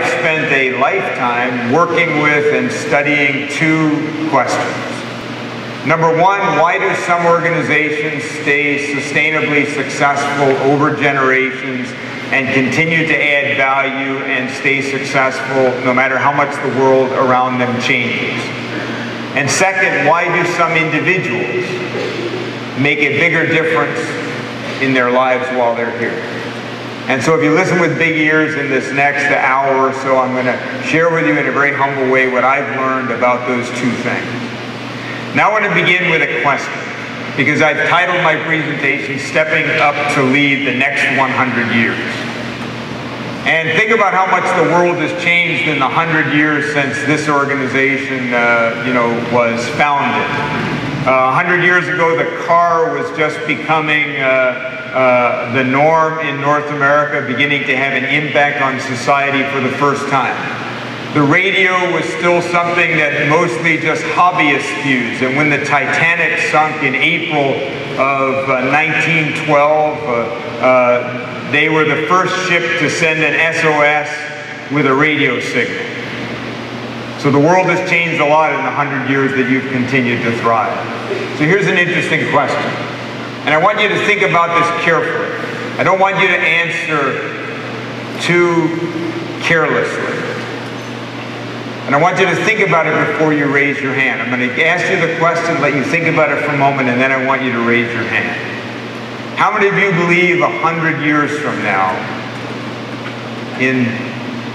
spent a lifetime working with and studying two questions. Number one, why do some organizations stay sustainably successful over generations and continue to add value and stay successful no matter how much the world around them changes? And second, why do some individuals make a bigger difference in their lives while they're here? And so if you listen with big ears in this next hour or so, I'm going to share with you in a very humble way what I've learned about those two things. Now I want to begin with a question, because I've titled my presentation, Stepping Up to Lead the Next 100 Years. And think about how much the world has changed in the 100 years since this organization was founded. 100 years ago, the car was just becoming the norm in North America, beginning to have an impact on society for the first time. The radio was still something that mostly just hobbyists used, and when the Titanic sunk in April of 1912, they were the first ship to send an SOS with a radio signal. So the world has changed a lot in the 100 years that you've continued to thrive. So here's an interesting question, and I want you to think about this carefully. I don't want you to answer too carelessly. And I want you to think about it before you raise your hand. I'm going to ask you the question, let you think about it for a moment, and then I want you to raise your hand. How many of you believe 100 years from now, in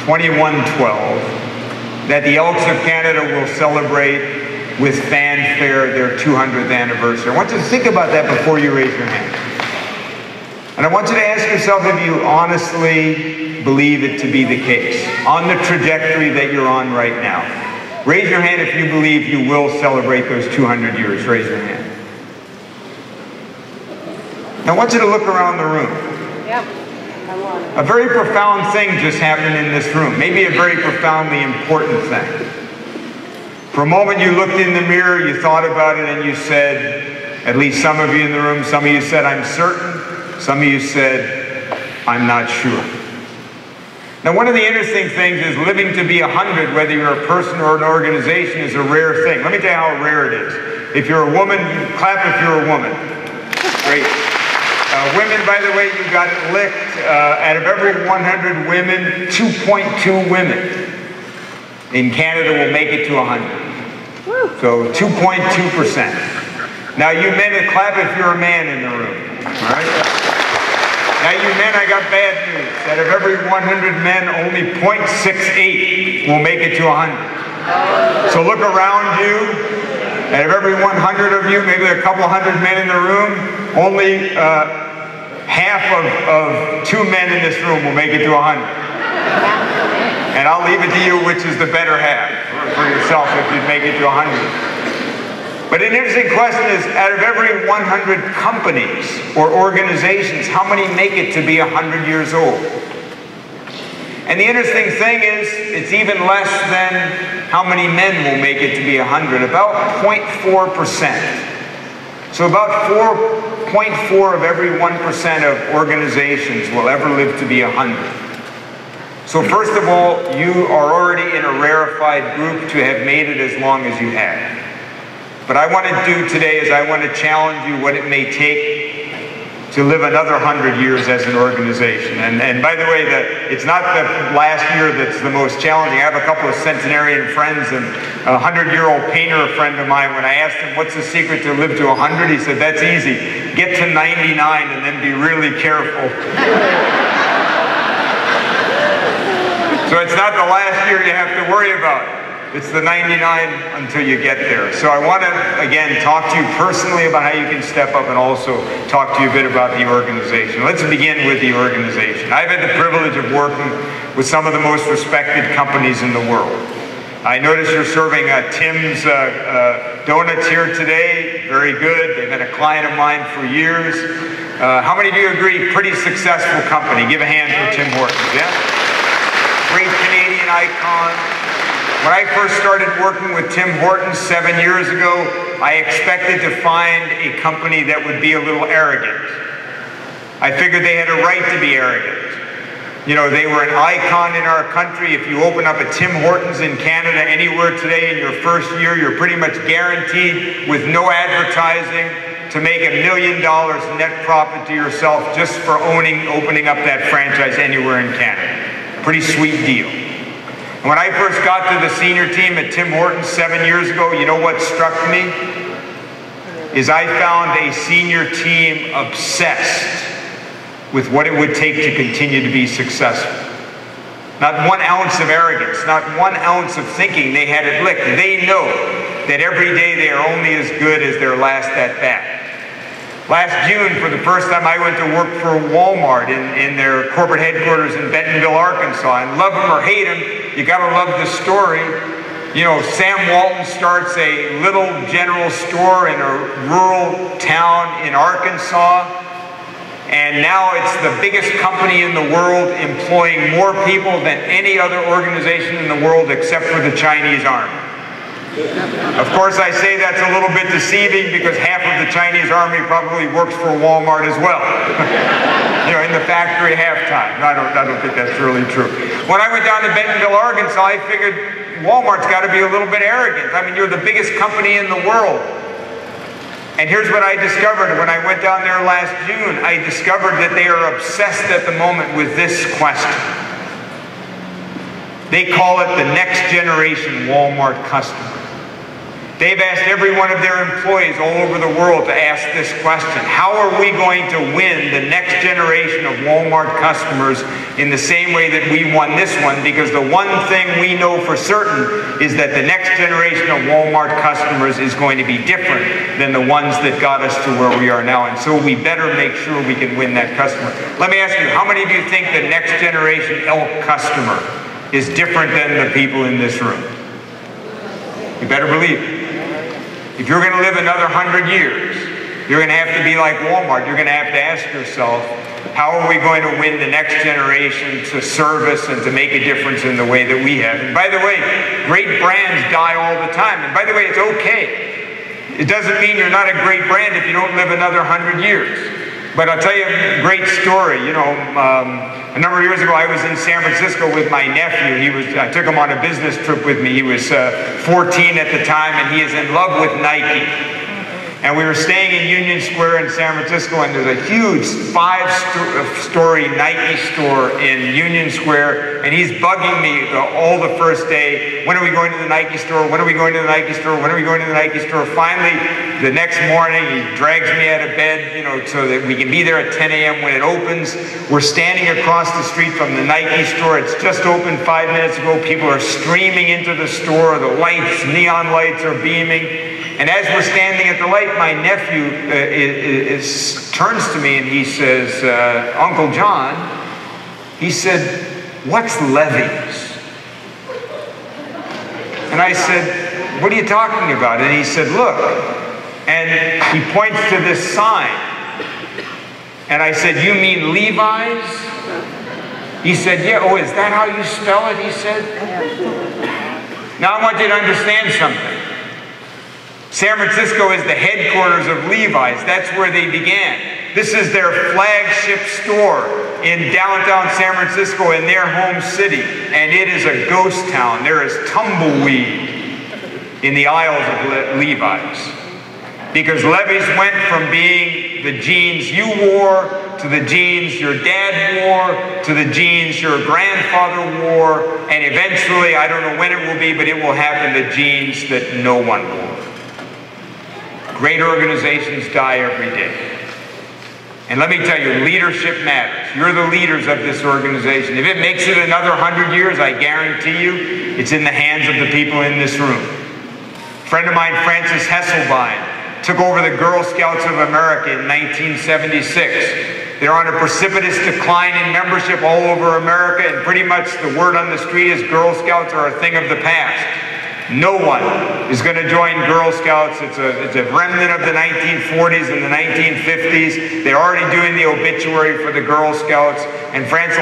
2112, that the Elks of Canada will celebrate with fanfare their 200th anniversary? I want you to think about that before you raise your hand. And I want you to ask yourself if you honestly believe it to be the case, on the trajectory that you're on right now. Raise your hand if you believe you will celebrate those 200 years. Raise your hand. Now I want you to look around the room. Yep. A very profound thing just happened in this room, maybe a very profoundly important thing. For a moment you looked in the mirror, you thought about it, and you said, at least some of you in the room, some of you said, I'm certain, some of you said, I'm not sure. Now one of the interesting things is living to be 100, whether you're a person or an organization, is a rare thing. Let me tell you how rare it is. If you're a woman, clap if you're a woman. Great. Women, by the way, you got it licked. Out of every 100 women, 2.2 women in Canada will make it to 100. So 2.2%. Now you men, clap if you're a man in the room. All right? Now you men, I got bad news. Out of every 100 men, only 0.68 will make it to 100. So look around you. Out of every 100 of you, maybe there are a couple hundred men in the room, only half of 2 men in this room will make it to 100. And I'll leave it to you which is the better half for yourself if you'd make it to 100. But an interesting question is, out of every 100 companies or organizations, how many make it to be 100 years old? And the interesting thing is, it's even less than how many men will make it to be 100, about 0.4%. So about 4.4 of every 1% of organizations will ever live to be 100. So first of all, you are already in a rarefied group to have made it as long as you have. What I want to do today is I want to challenge you what it may take to live another 100 years as an organization. And by the way, it's not the last year that's the most challenging. I have a couple of centenarian friends, and a 100-year-old painter, a friend of mine, when I asked him what's the secret to live to 100, he said, that's easy. Get to 99 and then be really careful. So it's not the last year you have to worry about. It's the 99 until you get there. So I want to, again, talk to you personally about how you can step up and also talk to you a bit about the organization. Let's begin with the organization. I've had the privilege of working with some of the most respected companies in the world. I notice you're serving Tim's Donuts here today. Very good. They've been a client of mine for years. How many of you agree? Pretty successful company. Give a hand for Tim Hortons, yeah? Great Canadian icon. When I first started working with Tim Hortons 7 years ago, I expected to find a company that would be a little arrogant. I figured they had a right to be arrogant. You know, they were an icon in our country. If you open up a Tim Hortons in Canada anywhere today in your first year, you're pretty much guaranteed with no advertising to make $1 million net profit to yourself just for opening up that franchise anywhere in Canada. Pretty sweet deal. And when I first got to the senior team at Tim Hortons 7 years ago, you know what struck me? Is I found a senior team obsessed with what it would take to continue to be successful. Not 1 ounce of arrogance, not 1 ounce of thinking they had it licked. They know that every day they are only as good as their last at bat. Last June, for the first time, I went to work for Walmart in their corporate headquarters in Bentonville, Arkansas. And love them or hate them, you gotta love the story. You know, Sam Walton starts a little general store in a rural town in Arkansas. And now it's the biggest company in the world, employing more people than any other organization in the world except for the Chinese Army. Of course, I say that's a little bit deceiving because half of the Chinese Army probably works for Walmart as well. You know, in the factory halftime. I don't think that's really true. When I went down to Bentonville, Arkansas, I figured Walmart's got to be a little bit arrogant. I mean, you're the biggest company in the world. And here's what I discovered when I went down there last June. I discovered that they are obsessed at the moment with this question. They call it the next generation Walmart customer. They've asked every one of their employees all over the world to ask this question. How are we going to win the next generation of Walmart customers in the same way that we won this one? Because the one thing we know for certain is that the next generation of Walmart customers is going to be different than the ones that got us to where we are now. And so we better make sure we can win that customer. Let me ask you, how many of you think the next generation Elk customer is different than the people in this room? You better believe it. If you're going to live another 100 years, you're going to have to be like Walmart. You're going to have to ask yourself, how are we going to win the next generation to service and to make a difference in the way that we have? And by the way, great brands die all the time. And by the way, it's okay. It doesn't mean you're not a great brand if you don't live another 100 years. But I'll tell you a great story. You know, a number of years ago, I was in San Francisco with my nephew. I took him on a business trip with me. He was 14 at the time, and he is in love with Nike. And we were staying in Union Square in San Francisco, and there's a huge 5-story Nike store in Union Square, and he's bugging me all the first day. When are we going to the Nike store? When are we going to the Nike store? When are we going to the Nike store? Finally, the next morning, he drags me out of bed, you know, so that we can be there at 10 a.m. when it opens. We're standing across the street from the Nike store. It's just opened 5 minutes ago. People are streaming into the store. The lights, neon lights are beaming. And as we're standing at the light, my nephew turns to me and he says, Uncle John, he said, what's Levi's? And I said, what are you talking about? And he said, look. And he points to this sign. And I said, you mean Levi's? He said, yeah. Oh, is that how you spell it? He said. Now I want you to understand something. San Francisco is the headquarters of Levi's. That's where they began. This is their flagship store in downtown San Francisco in their home city. And it is a ghost town. There is tumbleweed in the aisles of Levi's. Because Levi's went from being the jeans you wore to the jeans your dad wore to the jeans your grandfather wore. And eventually, I don't know when it will be, but it will happen, the jeans that no one wore. Great organizations die every day. And let me tell you, leadership matters. You're the leaders of this organization. If it makes it another 100 years, I guarantee you, it's in the hands of the people in this room. A friend of mine, Francis Hesselbein, took over the Girl Scouts of America in 1976. They're on a precipitous decline in membership all over America, and pretty much the word on the street is Girl Scouts are a thing of the past. No one is going to join Girl Scouts. It's a remnant of the 1940s and the 1950s. They're already doing the obituary for the Girl Scouts, and Francis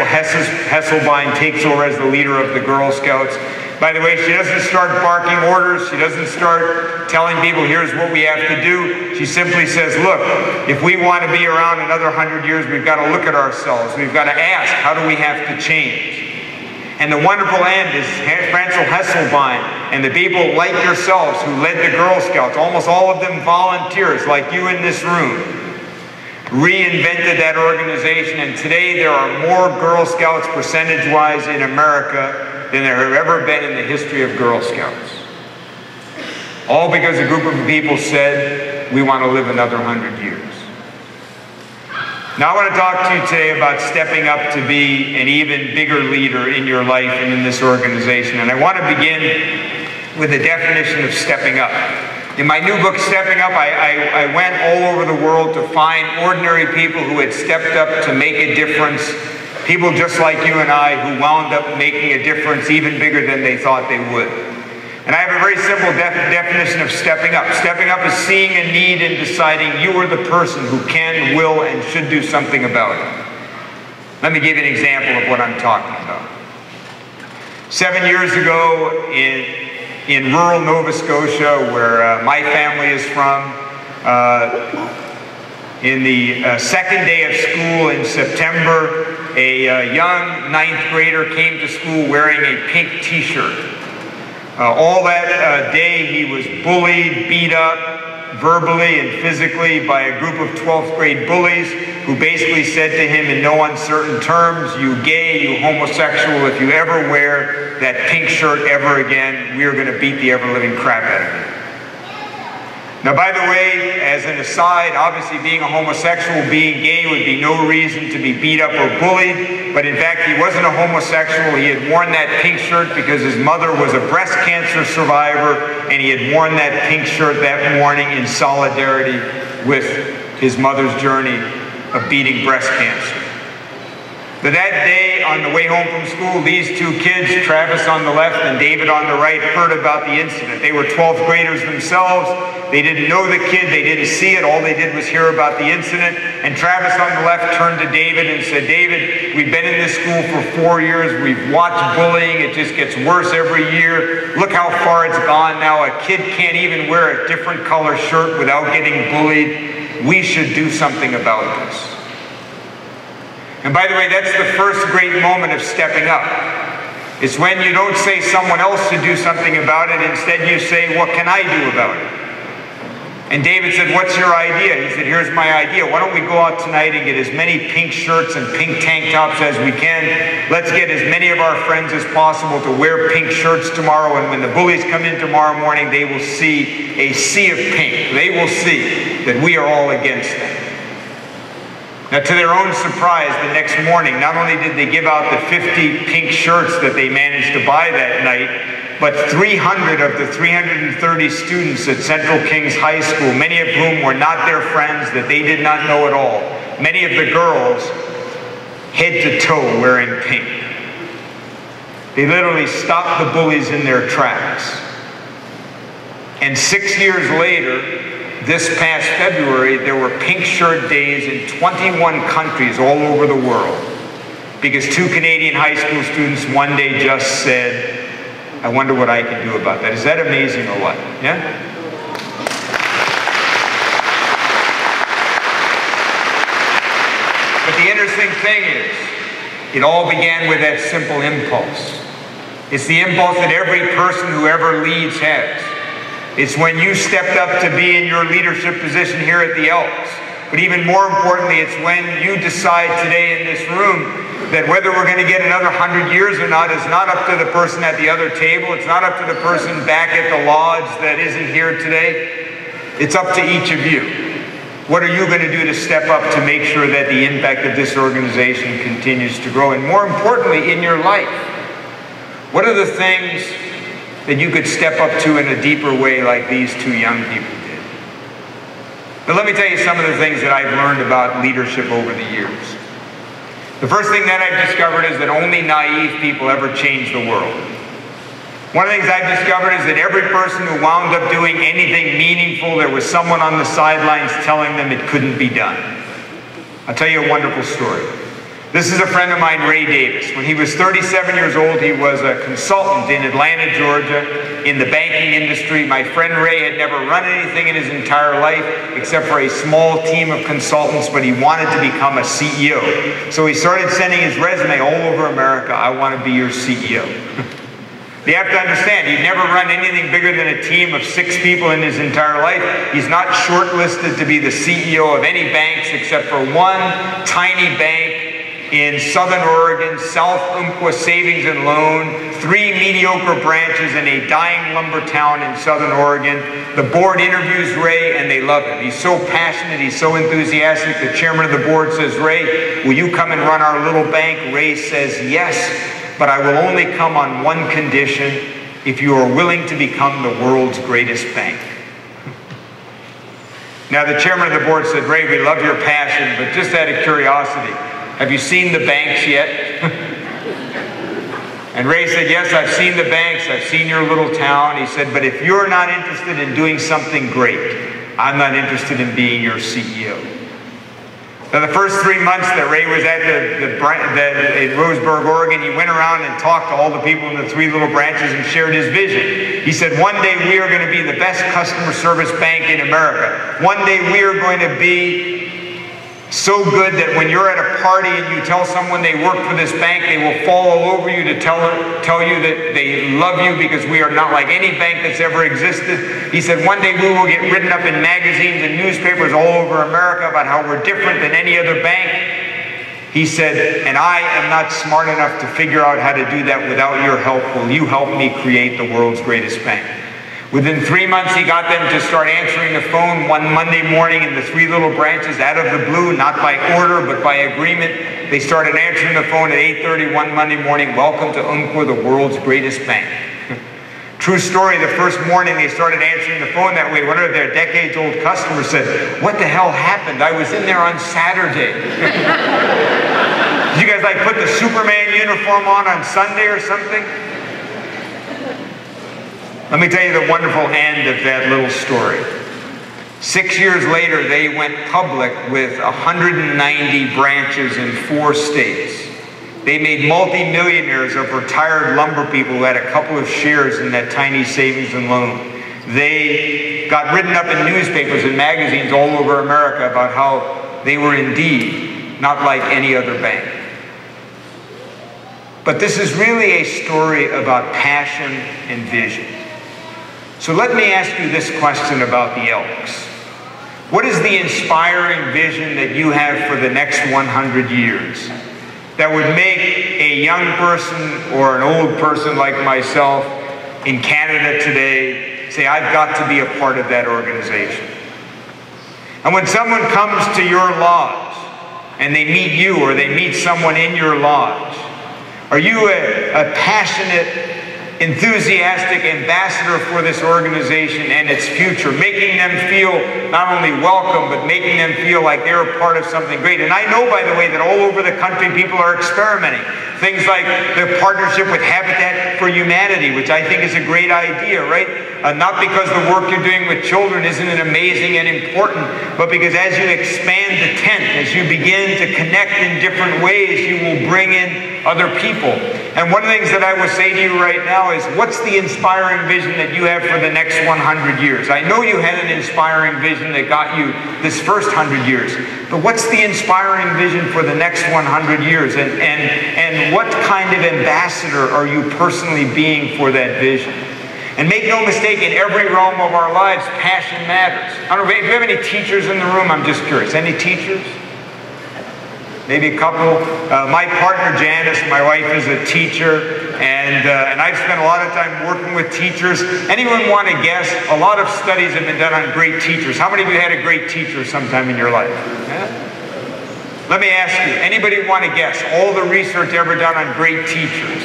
Hesselbein takes over as the leader of the Girl Scouts. By the way, she doesn't start barking orders. She doesn't start telling people, here's what we have to do. She simply says, look, if we want to be around another 100 years, we've got to look at ourselves. We've got to ask, how do we have to change? And the wonderful end is Franzel Hesselbein and the people like yourselves who led the Girl Scouts, almost all of them volunteers like you in this room, reinvented that organization. And today there are more Girl Scouts percentage-wise in America than there have ever been in the history of Girl Scouts. All because a group of people said, we want to live another 100 years. Now I want to talk to you today about stepping up to be an even bigger leader in your life and in this organization. And I want to begin with a definition of stepping up. In my new book, Stepping Up, I went all over the world to find ordinary people who had stepped up to make a difference. People just like you and I who wound up making a difference even bigger than they thought they would. And I have a very simple definition of stepping up. Stepping up is seeing a need and deciding you are the person who can, will, and should do something about it. Let me give you an example of what I'm talking about. 7 years ago in rural Nova Scotia, where my family is from, in the second day of school in September, a young 9th grader came to school wearing a pink t-shirt. All that day he was bullied, beat up, verbally and physically by a group of 12th grade bullies who basically said to him in no uncertain terms, you gay, you homosexual, if you ever wear that pink shirt ever again, we are going to beat the ever-living crap out of you. Now, by the way, as an aside, obviously being a homosexual, being gay would be no reason to be beat up or bullied, but in fact, he wasn't a homosexual. He had worn that pink shirt because his mother was a breast cancer survivor, and he had worn that pink shirt that morning in solidarity with his mother's journey of beating breast cancer. But that day, on the way home from school, these two kids, Travis on the left and David on the right, heard about the incident. They were 12th graders themselves. They didn't know the kid. They didn't see it. All they did was hear about the incident. And Travis on the left turned to David and said, David, we've been in this school for 4 years. We've watched bullying. It just gets worse every year. Look how far it's gone now. A kid can't even wear a different color shirt without getting bullied. We should do something about this. And by the way, that's the first great moment of stepping up. It's when you don't say someone else should do something about it. Instead, you say, what can I do about it? And David said, what's your idea? He said, here's my idea. Why don't we go out tonight and get as many pink shirts and pink tank tops as we can. Let's get as many of our friends as possible to wear pink shirts tomorrow. And when the bullies come in tomorrow morning, they will see a sea of pink. They will see that we are all against them. Now, to their own surprise, the next morning, not only did they give out the 50 pink shirts that they managed to buy that night, but 300 of the 330 students at Central Kings High School, many of whom were not their friends, that they did not know at all, many of the girls, head to toe wearing pink. They literally stopped the bullies in their tracks. And 6 years later, this past February, there were pink shirt days in 21 countries all over the world because 2 Canadian high school students one day just said, I wonder what I can do about that. Is that amazing or what? Yeah? But the interesting thing is, it all began with that simple impulse. It's the impulse that every person who ever leads has. It's when you stepped up to be in your leadership position here at the Elks. But even more importantly, it's when you decide today in this room that whether we're going to get another 100 years or not is not up to the person at the other table. It's not up to the person back at the lodge that isn't here today. It's up to each of you. What are you going to do to step up to make sure that the impact of this organization continues to grow? And more importantly, in your life, what are the things that you could step up to in a deeper way like these two young people did? But let me tell you some of the things that I've learned about leadership over the years. The first thing that I've discovered is that only naive people ever change the world. One of the things I've discovered is that every person who wound up doing anything meaningful, there was someone on the sidelines telling them it couldn't be done. I'll tell you a wonderful story. This is a friend of mine, Ray Davis. When he was 37 years old, he was a consultant in Atlanta, Georgia, in the banking industry. My friend Ray had never run anything in his entire life except for a small team of consultants, but he wanted to become a CEO. So he started sending his resume all over America. I want to be your CEO. You have to understand, he'd never run anything bigger than a team of 6 people in his entire life. He's not shortlisted to be the CEO of any banks except for one tiny bank in Southern Oregon, South Umpqua Savings and Loan, 3 mediocre branches in a dying lumber town in Southern Oregon. The board interviews Ray and they love him. He's so passionate, he's so enthusiastic. The chairman of the board says, "Ray, will you come and run our little bank?" Ray says, "Yes, but I will only come on one condition: if you are willing to become the world's greatest bank." Now the chairman of the board said, "Ray, we love your passion, but just out of curiosity, have you seen the banks yet?" And Ray said, "Yes, I've seen the banks. I've seen your little town." He said, "But if you're not interested in doing something great, I'm not interested in being your CEO." Now, the first 3 months that Ray was at in Roseburg, Oregon, he went around and talked to all the people in the 3 little branches and shared his vision. He said, "One day we are going to be the best customer service bank in America. One day we are going to be so good that when you're at a party and you tell someone they work for this bank, they will fall all over you to tell you that they love you because we are not like any bank that's ever existed." He said, "One day we will get written up in magazines and newspapers all over America about how we're different than any other bank." He said, "And I am not smart enough to figure out how to do that without your help. Will you help me create the world's greatest bank?" Within 3 months, he got them to start answering the phone one Monday morning in the 3 little branches out of the blue, not by order, but by agreement. They started answering the phone at 8:30 one Monday morning. "Welcome to Umpqua, the world's greatest bank." True story, the first morning they started answering the phone that way, one of their decades-old customers said, "What the hell happened? I was in there on Saturday." Did you guys like put the Superman uniform on Sunday or something? Let me tell you the wonderful end of that little story. 6 years later, they went public with 190 branches in 4 states. They made multi-millionaires of retired lumber people who had a couple of shares in that tiny savings and loan. They got written up in newspapers and magazines all over America about how they were indeed not like any other bank. But this is really a story about passion and vision. So let me ask you this question about the Elks. What is the inspiring vision that you have for the next 100 years that would make a young person or an old person like myself in Canada today say, "I've got to be a part of that organization"? And when someone comes to your lodge and they meet you or they meet someone in your lodge, are you a passionate, enthusiastic ambassador for this organization and its future, making them feel not only welcome, but making them feel like they're a part of something great? And I know, by the way, that all over the country people are experimenting. Things like the partnership with Habitat for Humanity, which I think is a great idea, right? Not because the work you're doing with children isn't amazing and important, but because as you expand the tent, as you begin to connect in different ways, you will bring in other people. And one of the things that I will say to you right now is, what's the inspiring vision that you have for the next 100 years? I know you had an inspiring vision that got you this first 100 years, but what's the inspiring vision for the next 100 years? And what kind of ambassador are you personally being for that vision? And make no mistake, in every realm of our lives, passion matters. I don't know, do you have any teachers in the room? I'm just curious. Any teachers? Maybe a couple. My partner Janice, my wife, is a teacher, and I've spent a lot of time working with teachers. Anyone want to guess? A lot of studies have been done on great teachers. How many of you had a great teacher sometime in your life? Yeah? Let me ask you, anybody want to guess? All the research ever done on great teachers.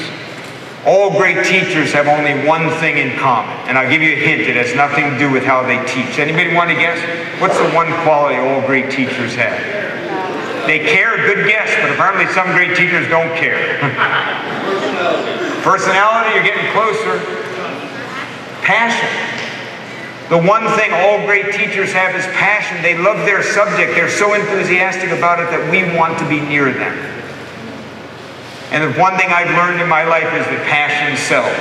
All great teachers have only one thing in common, and I'll give you a hint. It has nothing to do with how they teach. Anybody want to guess? What's the one quality all great teachers have? They care, good guess, but apparently some great teachers don't care. Personality, you're getting closer. Passion. The one thing all great teachers have is passion. They love their subject. They're so enthusiastic about it that we want to be near them. And the one thing I've learned in my life is that passion sells.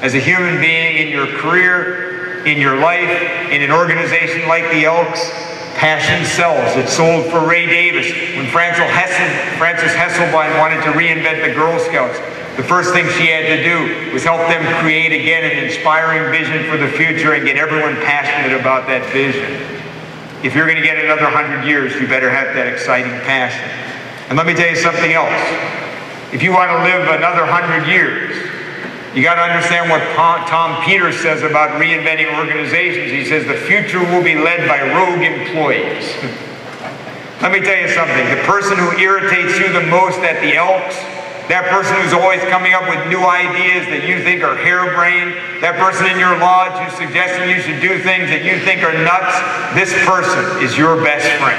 As a human being, in your career, in your life, in an organization like the Elks, passion sells. It sold for Ray Davis. When Frances Hesselbein wanted to reinvent the Girl Scouts, the first thing she had to do was help them create again an inspiring vision for the future and get everyone passionate about that vision. If you're going to get another 100 years, you better have that exciting passion. And let me tell you something else. If you want to live another 100 years, you got to understand what Tom Peters says about reinventing organizations. He says the future will be led by rogue employees. Let me tell you something. The person who irritates you the most at the Elks, that person who's always coming up with new ideas that you think are harebrained, that person in your lodge who's suggesting you should do things that you think are nuts, this person is your best friend.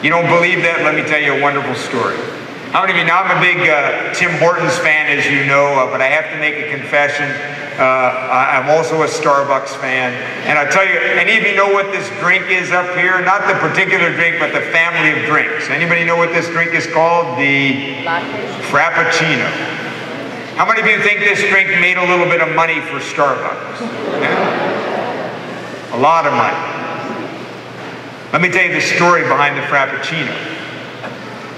You don't believe that? Let me tell you a wonderful story. How many of you know, I'm a big Tim Hortons fan, as you know, but I have to make a confession. I'm also a Starbucks fan. And I'll tell you, any of you know what this drink is up here? Not the particular drink, but the family of drinks. Anybody know what this drink is called? The Frappuccino. How many of you think this drink made a little bit of money for Starbucks? Yeah? A lot of money. Let me tell you the story behind the Frappuccino.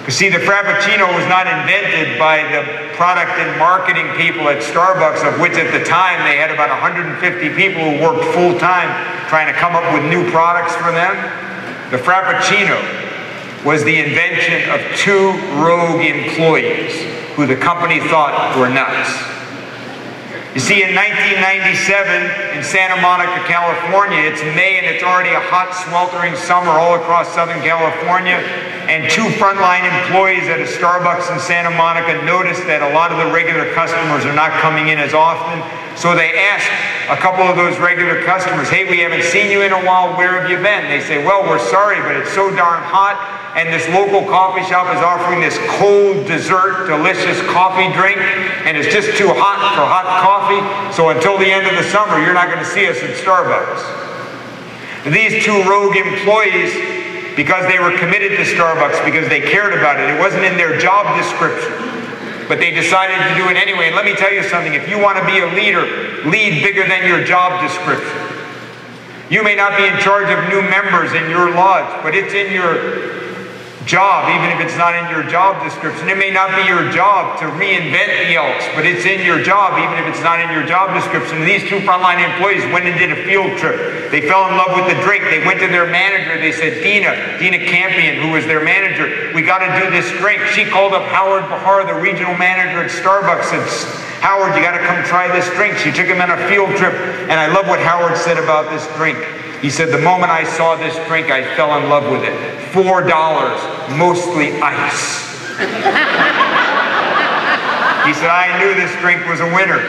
You see, the Frappuccino was not invented by the product and marketing people at Starbucks, of which at the time they had about 150 people who worked full-time trying to come up with new products for them. The Frappuccino was the invention of two rogue employees who the company thought were nuts. You see, in 1997 in Santa Monica, California, it's May and it's already a hot, sweltering summer all across Southern California, and two frontline employees at a Starbucks in Santa Monica noticed that a lot of the regular customers are not coming in as often, so they asked a couple of those regular customers, hey, we haven't seen you in a while, where have you been? They say, well, we're sorry, but it's so darn hot, and this local coffee shop is offering this cold dessert, delicious coffee drink, and it's just too hot for hot coffee, so until the end of the summer, you're not going to see us at Starbucks. And these two rogue employees, because they were committed to Starbucks, because they cared about it, it wasn't in their job description, but they decided to do it anyway. And let me tell you something, if you want to be a leader, lead bigger than your job description. You may not be in charge of new members in your lodge, but it's in your job, even if it's not in your job description. It may not be your job to reinvent the Elks, but it's in your job, even if it's not in your job description. And these two frontline employees went and did a field trip. They fell in love with the drink. They went to their manager. They said, Dina Campion, who was their manager, we got to do this drink. She called up Howard Bahar, the regional manager at Starbucks, said, Howard, you got to come try this drink. She took him on a field trip, and I love what Howard said about this drink. He said, the moment I saw this drink, I fell in love with it. $4, mostly ice. He said, I knew this drink was a winner.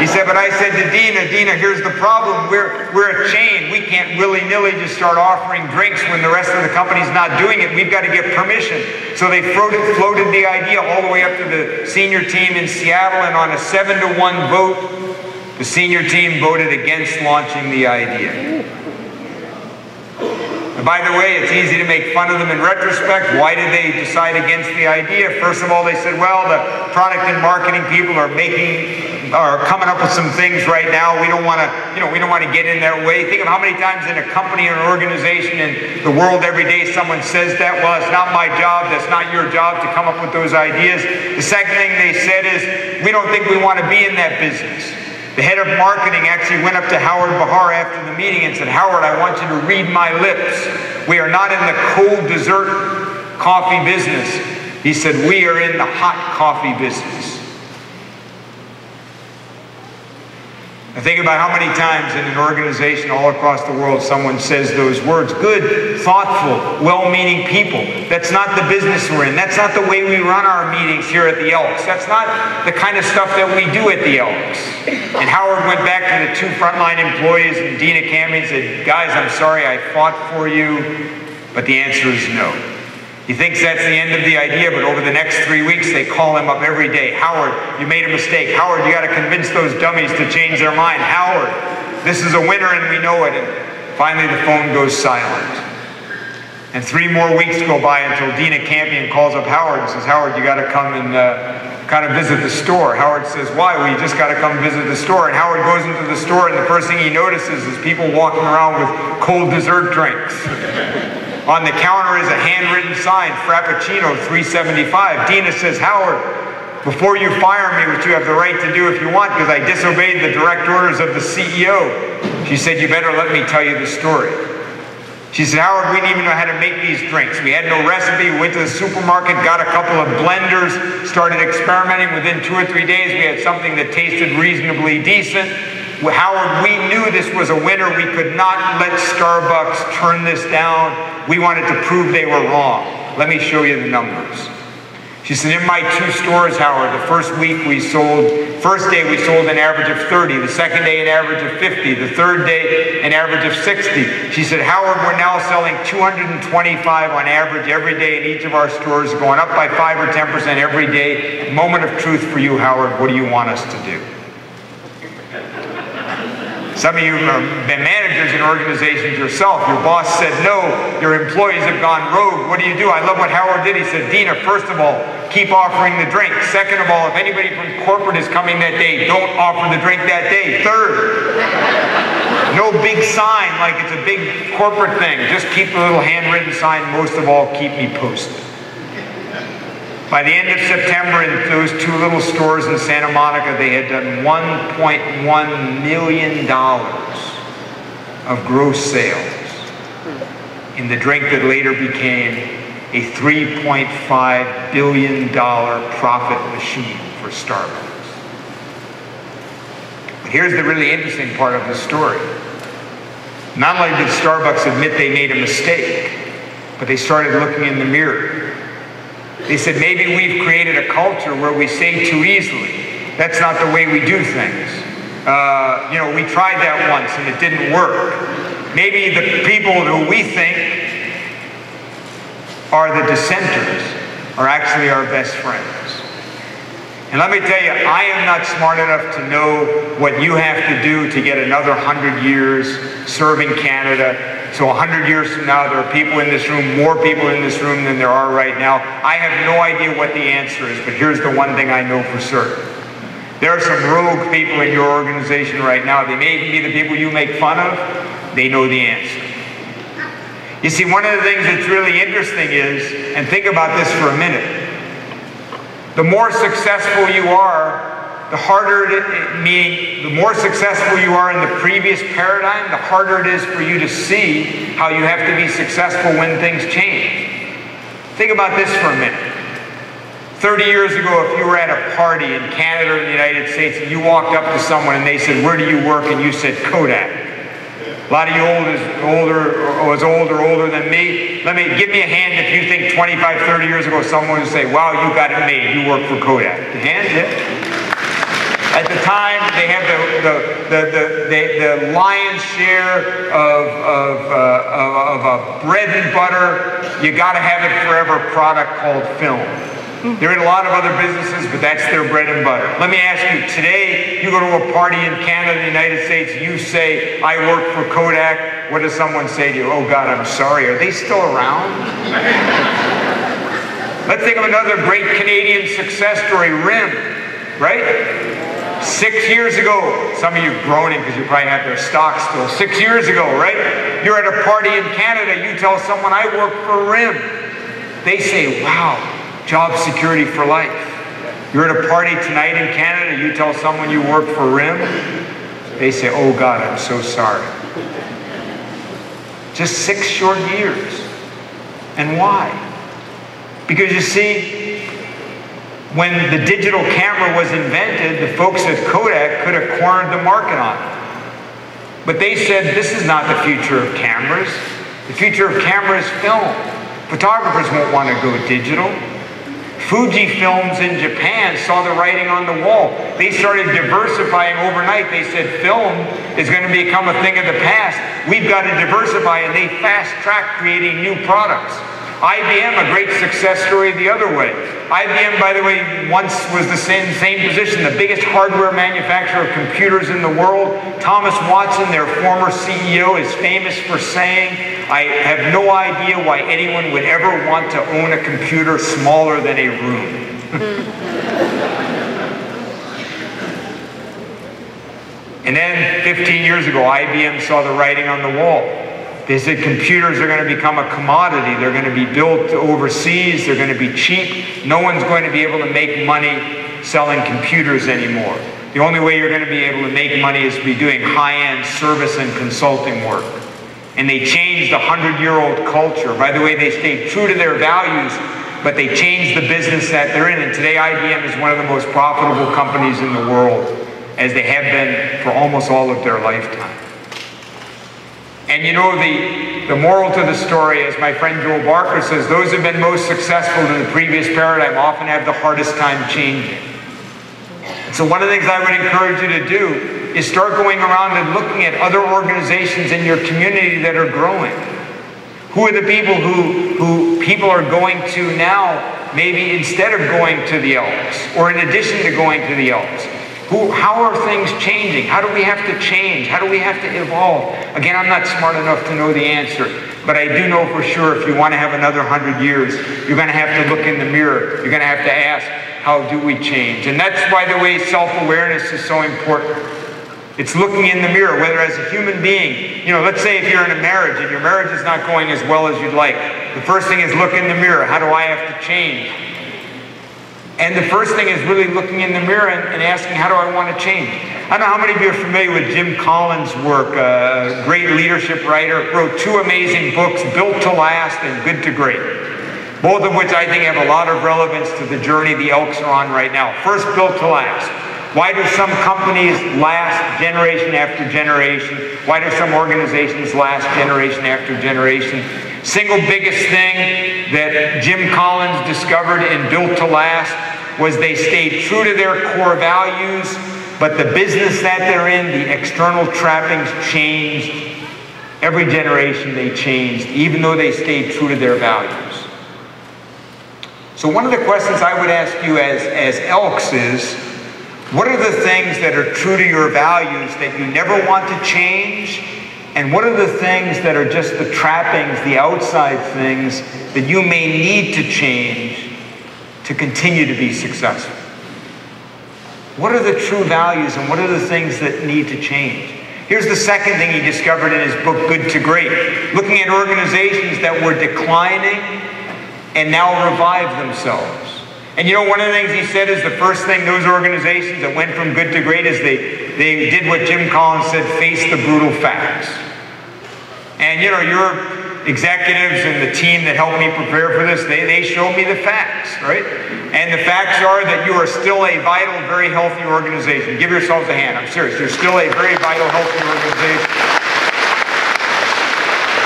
He said, but I said to Dina, here's the problem. We're a chain. We can't willy-nilly just start offering drinks when the rest of the company's not doing it. We've got to get permission. So they floated the idea all the way up to the senior team in Seattle, and on a 7-1 vote, the senior team voted against launching the idea. And by the way, it's easy to make fun of them in retrospect. Why did they decide against the idea? First of all, they said, well, the product and marketing people are coming up with some things right now. We don't want to get in their way. Think of how many times in a company or an organization in the world every day someone says that, well, it's not my job, that's not your job to come up with those ideas. The second thing they said is, we don't think we want to be in that business. The head of marketing actually went up to Howard Bahar after the meeting and said, Howard, I want you to read my lips. We are not in the cold dessert coffee business. He said, we are in the hot coffee business. I think about how many times in an organization all across the world someone says those words. Good, thoughtful, well-meaning people. That's not the business we're in. That's not the way we run our meetings here at the Elks. That's not the kind of stuff that we do at the Elks. And Howard went back to the two frontline employees and Dina Campion said, guys, I'm sorry I fought for you, but the answer is no. He thinks that's the end of the idea, but over the next 3 weeks, they call him up every day. Howard, you made a mistake. Howard, you got to convince those dummies to change their mind. Howard, this is a winner and we know it. And finally, the phone goes silent. And 3 more weeks go by until Dina Campion calls up Howard and says, Howard, you got to come and kind of visit the store. Howard says, why? Well, you just got to come visit the store. And Howard goes into the store, and the first thing he notices is people walking around with cold dessert drinks. On the counter is a handwritten sign, Frappuccino, $3.75. Dina says, Howard, before you fire me, which you have the right to do if you want, because I disobeyed the direct orders of the CEO, she said, you better let me tell you the story. She said, Howard, we didn't even know how to make these drinks. We had no recipe. We went to the supermarket, got a couple of blenders, started experimenting. Within 2 or 3 days, we had something that tasted reasonably decent. Howard, we knew this was a winner. We could not let Starbucks turn this down. We wanted to prove they were wrong. Let me show you the numbers. She said, in my 2 stores, Howard, the first day we sold an average of 30, the second day an average of 50, the third day an average of 60. She said, Howard, we're now selling 225 on average every day in each of our stores, going up by 5 or 10% every day. Moment of truth for you, Howard, what do you want us to do? Some of you have been managers in organizations yourself. Your boss said no. Your employees have gone rogue. What do you do? I love what Howard did. He said, Dina, first of all, keep offering the drink. Second of all, if anybody from corporate is coming that day, don't offer the drink that day. Third, no big sign like it's a big corporate thing. Just keep the little handwritten sign. Most of all, keep me posted. By the end of September, in those 2 little stores in Santa Monica, they had done $1.1 million of gross sales in the drink that later became a $3.5 billion profit machine for Starbucks. But here's the really interesting part of the story. Not only did Starbucks admit they made a mistake, but they started looking in the mirror. They said, maybe we've created a culture where we say too easily, that's not the way we do things. We tried that once and it didn't work. Maybe the people who we think are the dissenters are actually our best friends. And let me tell you, I am not smart enough to know what you have to do to get another 100 years serving Canada. So 100 years from now, there are people in this room, more people in this room than there are right now. I have no idea what the answer is, but here's the one thing I know for certain. There are some rogue people in your organization right now. They may even be the people you make fun of. They know the answer. You see, one of the things that's really interesting is, and think about this for a minute, the more successful you are, the harder the more successful you are in the previous paradigm, the harder it is for you to see how you have to be successful when things change. Think about this for a minute. 30 years ago, if you were at a party in Canada or the United States and you walked up to someone and they said, where do you work? And you said, Kodak. A lot of you older than me. Give me a hand if you think 25, 30 years ago someone would say, wow, you got it made, you work for Kodak. The hand, yeah. At the time, they had the lion's share of a bread and butter, you got to have it forever product called film. They're in a lot of other businesses, but that's their bread and butter. Let me ask you, today, you go to a party in Canada, the United States, you say, I work for Kodak. What does someone say to you? Oh God, I'm sorry, are they still around? Let's think of another great Canadian success story, RIM, right? 6 years ago, some of you groaning because you probably have their stock still. 6 years ago, right? You're at a party in Canada, you tell someone, I work for RIM. They say, wow, job security for life. You're at a party tonight in Canada, you tell someone you work for RIM. They say, oh God, I'm so sorry. Just 6 short years. And why? Because you see, when the digital camera was invented, the folks at Kodak could have cornered the market on it. But they said, this is not the future of cameras. The future of camera is film. Photographers won't want to go digital. Fuji Films in Japan saw the writing on the wall. They started diversifying overnight. They said film is going to become a thing of the past. We've got to diversify, and they fast-tracked creating new products. IBM, a great success story the other way. IBM, by the way, once was the same position, the biggest hardware manufacturer of computers in the world. Thomas Watson, their former CEO, is famous for saying, I have no idea why anyone would ever want to own a computer smaller than a room. And then 15 years ago, IBM saw the writing on the wall. They said computers are going to become a commodity. They're going to be built overseas. They're going to be cheap. No one's going to be able to make money selling computers anymore. The only way you're going to be able to make money is to be doing high-end service and consulting work. And they changed the 100-year-old culture. By the way, they stayed true to their values, but they changed the business that they're in. And today, IBM is one of the most profitable companies in the world, as they have been for almost all of their lifetime. And you know, the moral to the story, as my friend Joel Barker says, those who have been most successful in the previous paradigm often have the hardest time changing. So one of the things I would encourage you to do is start going around and looking at other organizations in your community that are growing. Who are the people who people are going to now, maybe instead of going to the Elks, or in addition to going to the Elks? How are things changing? How do we have to change? How do we have to evolve? Again, I'm not smart enough to know the answer, but I do know for sure if you want to have another 100 years, you're going to have to look in the mirror. You're going to have to ask, how do we change? And that's why the way self-awareness is so important. It's looking in the mirror, whether as a human being, you know, let's say if you're in a marriage and your marriage is not going as well as you'd like, the first thing is look in the mirror. How do I have to change? And the first thing is really looking in the mirror and asking, how do I want to change? I don't know how many of you are familiar with Jim Collins' work, a great leadership writer, wrote 2 amazing books, Built to Last and Good to Great, both of which I think have a lot of relevance to the journey the Elks are on right now. First, Built to Last. Why do some companies last generation after generation? Why do some organizations last generation after generation? Single biggest thing that Jim Collins discovered in Built to Last was they stayed true to their core values, but the business that they're in, the external trappings changed. Every generation they changed, even though they stayed true to their values. So one of the questions I would ask you as Elks is, what are the things that are true to your values that you never want to change? And what are the things that are just the trappings, the outside things that you may need to change to continue to be successful? What are the true values and what are the things that need to change? Here's the second thing he discovered in his book, Good to Great. Looking at organizations that were declining and now revived themselves. And you know, one of the things he said is the first thing those organizations that went from good to great is they did what Jim Collins said, face the brutal facts. And you know, your executives and the team that helped me prepare for this, they showed me the facts, right? And the facts are that you are still a vital, very healthy organization. Give yourselves a hand, I'm serious. You're still a very vital, healthy organization.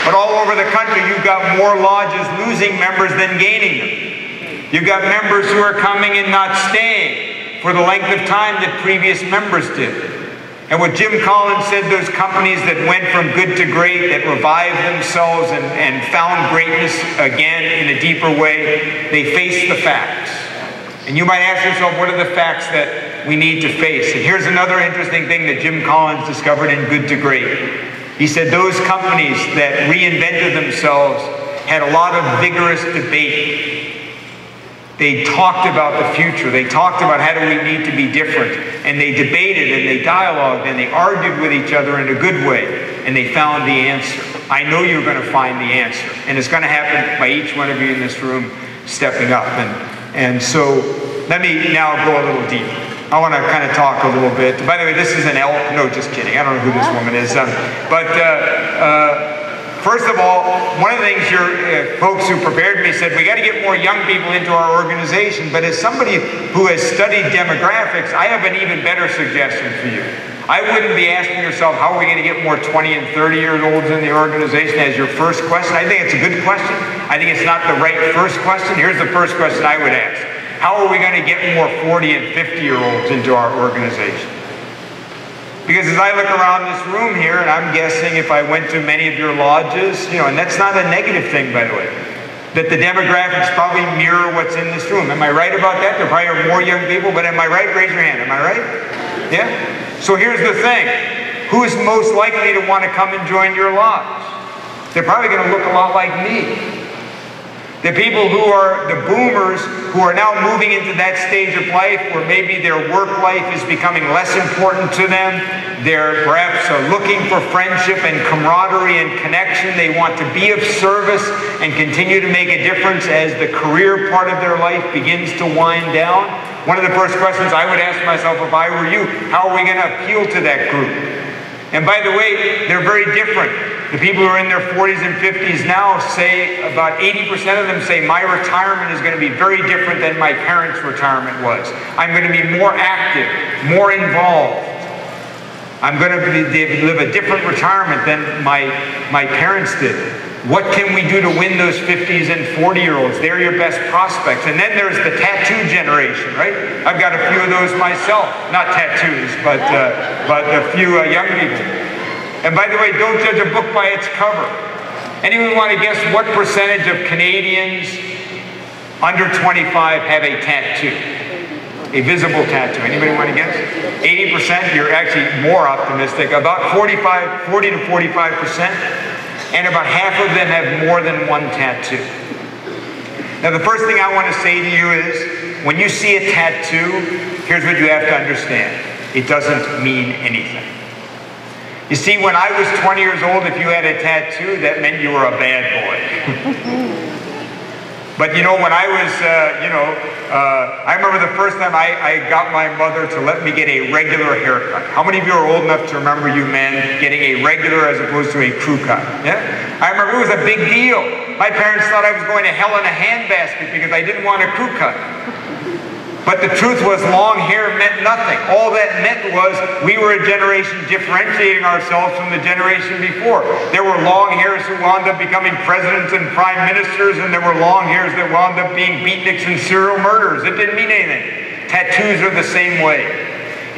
But all over the country, you've got more lodges losing members than gaining them. You've got members who are coming and not staying for the length of time that previous members did. And what Jim Collins said, those companies that went from good to great, that revived themselves and found greatness again in a deeper way, they faced the facts. And you might ask yourself, what are the facts that we need to face? And here's another interesting thing that Jim Collins discovered in Good to Great. He said those companies that reinvented themselves had a lot of vigorous debate. They talked about the future. They talked about how do we need to be different. And they debated and they dialogued and they argued with each other in a good way. And they found the answer. I know you're going to find the answer. And it's going to happen by each one of you in this room stepping up. And so let me now go a little deeper. I want to kind of talk a little bit. By the way, this is an elk. No, just kidding. I don't know who this woman is. First of all, one of the things your folks who prepared me said, we got to get more young people into our organization. But as somebody who has studied demographics, I have an even better suggestion for you. I wouldn't be asking yourself, how are we going to get more 20 and 30-year-olds in the organization as your first question. I think it's a good question. I think it's not the right first question. Here's the first question I would ask. How are we going to get more 40 and 50-year-olds into our organization? Because as I look around this room here, and I'm guessing if I went to many of your lodges, you know, and that's not a negative thing, by the way, that the demographics probably mirror what's in this room. Am I right about that? There probably are more young people, but am I right? Raise your hand. Am I right? Yeah? So here's the thing. Who is most likely to want to come and join your lodge? They're probably going to look a lot like me. The people who are the boomers, who are now moving into that stage of life where maybe their work life is becoming less important to them. They're perhaps looking for friendship and camaraderie and connection. They want to be of service and continue to make a difference as the career part of their life begins to wind down. One of the first questions I would ask myself if I were you, how are we going to appeal to that group? And by the way, they're very different. The people who are in their 40s and 50s now say, about 80% of them say, my retirement is going to be very different than my parents' retirement was. I'm going to be more active, more involved. I'm going to live a different retirement than my parents did. What can we do to win those 50s and 40-year-olds? They're your best prospects. And then there's the tattoo generation, right? I've got a few of those myself. Not tattoos, but a few young people. And by the way, don't judge a book by its cover. Anyone want to guess what percentage of Canadians under 25 have a tattoo? A visible tattoo. Anybody want to guess? 80%, you're actually more optimistic. About 40 to 45%. And about half of them have more than one tattoo. Now the first thing I want to say to you is, when you see a tattoo, here's what you have to understand. It doesn't mean anything. You see, when I was 20 years old, if you had a tattoo, that meant you were a bad boy. But you know, when I was, I remember the first time I got my mother to let me get a regular haircut. How many of you are old enough to remember you men getting a regular as opposed to a crew cut? Yeah? I remember it was a big deal. My parents thought I was going to hell in a handbasket because I didn't want a crew cut. But the truth was, long hair meant nothing. All that meant was we were a generation differentiating ourselves from the generation before. There were long hairs who wound up becoming presidents and prime ministers, and there were long hairs that wound up being beatniks and serial murderers. It didn't mean anything. Tattoos are the same way.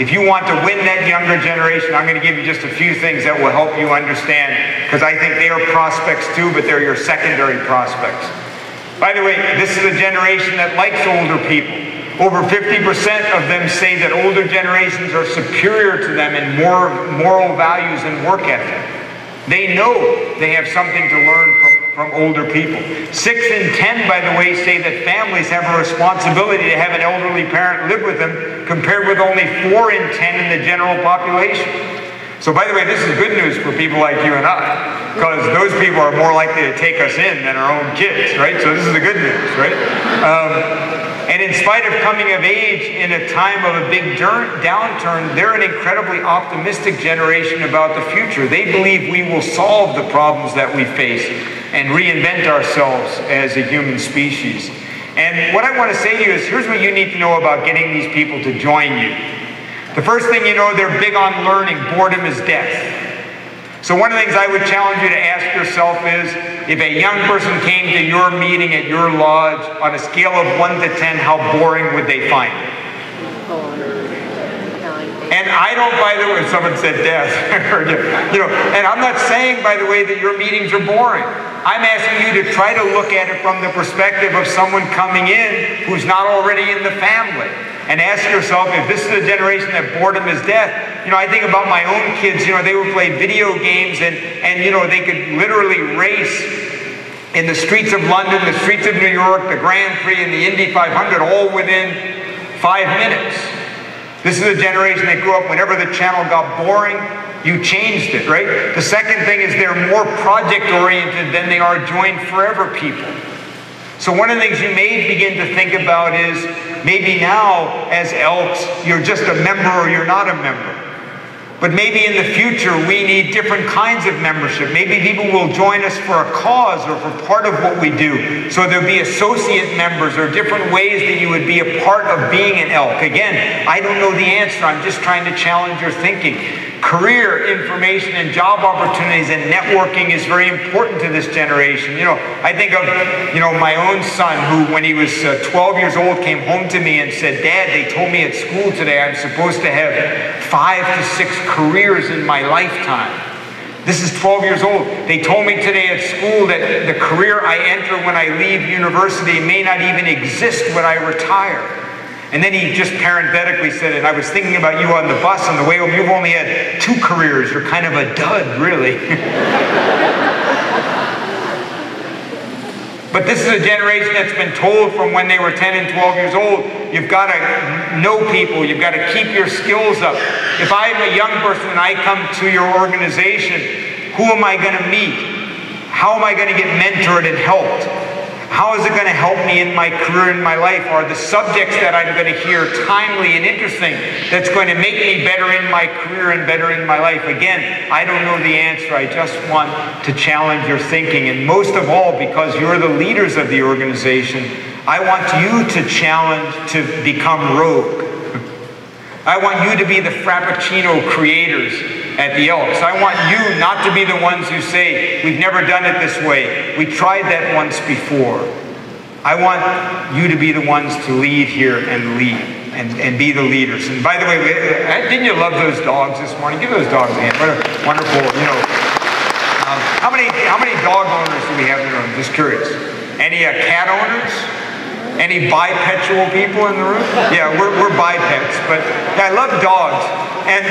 If you want to win that younger generation, I'm going to give you just a few things that will help you understand, because I think they are prospects too, but they're your secondary prospects. By the way, this is a generation that likes older people. Over 50% of them say that older generations are superior to them in moral values and work ethic. They know they have something to learn from older people. 6 in 10, by the way, say that families have a responsibility to have an elderly parent live with them, compared with only 4 in 10 in the general population. So by the way, this is good news for people like you and I, because those people are more likely to take us in than our own kids, right? So this is the good news, right? And in spite of coming of age in a time of a big downturn, they're an incredibly optimistic generation about the future. They believe we will solve the problems that we face and reinvent ourselves as a human species. And what I want to say to you is, here's what you need to know about getting these people to join you. The first thing you know, they're big on learning. Boredom is death. So one of the things I would challenge you to ask yourself is, if a young person came to your meeting at your lodge, on a scale of 1 to 10, how boring would they find it? And I don't, by the way, someone said death. And I'm not saying, by the way, that your meetings are boring. I'm asking you to try to look at it from the perspective of someone coming in who's not already in the family. And ask yourself, if this is a generation that boredom is death. I think about my own kids, they would play video games and they could literally race in the streets of London, the streets of New York, the Grand Prix and the Indy 500 all within 5 minutes. This is a generation that grew up, whenever the channel got boring, you changed it, right? The second thing is they're more project-oriented than they are join-forever people. So one of the things you may begin to think about is, maybe now, as Elks, you're just a member or you're not a member. But maybe in the future, we need different kinds of membership. Maybe people will join us for a cause or for part of what we do. So there'll be associate members or different ways that you would be a part of being an Elk. Again, I don't know the answer. I'm just trying to challenge your thinking. Career information and job opportunities and networking is very important to this generation. I think of, my own son who, when he was 12 years old, came home to me and said, "Dad, they told me at school today I'm supposed to have 5 to 6 careers in my lifetime." This is 12 years old. "They told me today at school that the career I enter when I leave university may not even exist when I retire." And then he just parenthetically said, "And I was thinking about you on the bus on the way home. You've only had 2 careers. You're kind of a dud, really." But this is a generation that's been told from when they were 10 and 12 years old, you've got to know people, you've got to keep your skills up. If I'm a young person and I come to your organization, who am I going to meet? How am I going to get mentored and helped? How is it going to help me in my career, in my life? Are the subjects that I'm going to hear timely and interesting that's going to make me better in my career and better in my life? Again, I don't know the answer. I just want to challenge your thinking. And most of all, because you're the leaders of the organization, I want you to challenge to become rogue. I want you to be the Frappuccino creators at the Elks. I want you not to be the ones who say, we've never done it this way. We tried that once before. I want you to be the ones to lead here and lead and be the leaders. And by the way, didn't you love those dogs this morning? Give those dogs a hand. What a wonderful, how many dog owners do we have in the room? Just curious. Any cat owners? Any bipedal people in the room? Yeah, we're bipeds, but yeah, I love dogs. And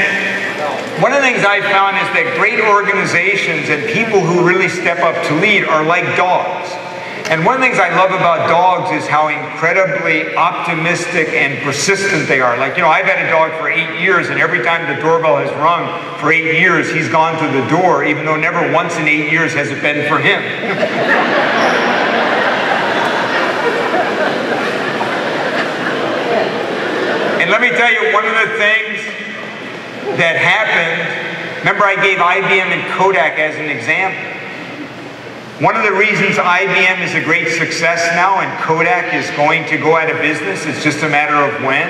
one of the things I found is that great organizations and people who really step up to lead are like dogs. And one of the things I love about dogs is how incredibly optimistic and persistent they are. Like, I've had a dog for 8 years, and every time the doorbell has rung for 8 years, he's gone to the door, even though never once in 8 years has it been for him. And let me tell you, one of the things that happened, remember I gave IBM and Kodak as an example. One of the reasons IBM is a great success now and Kodak is going to go out of business, it's just a matter of when,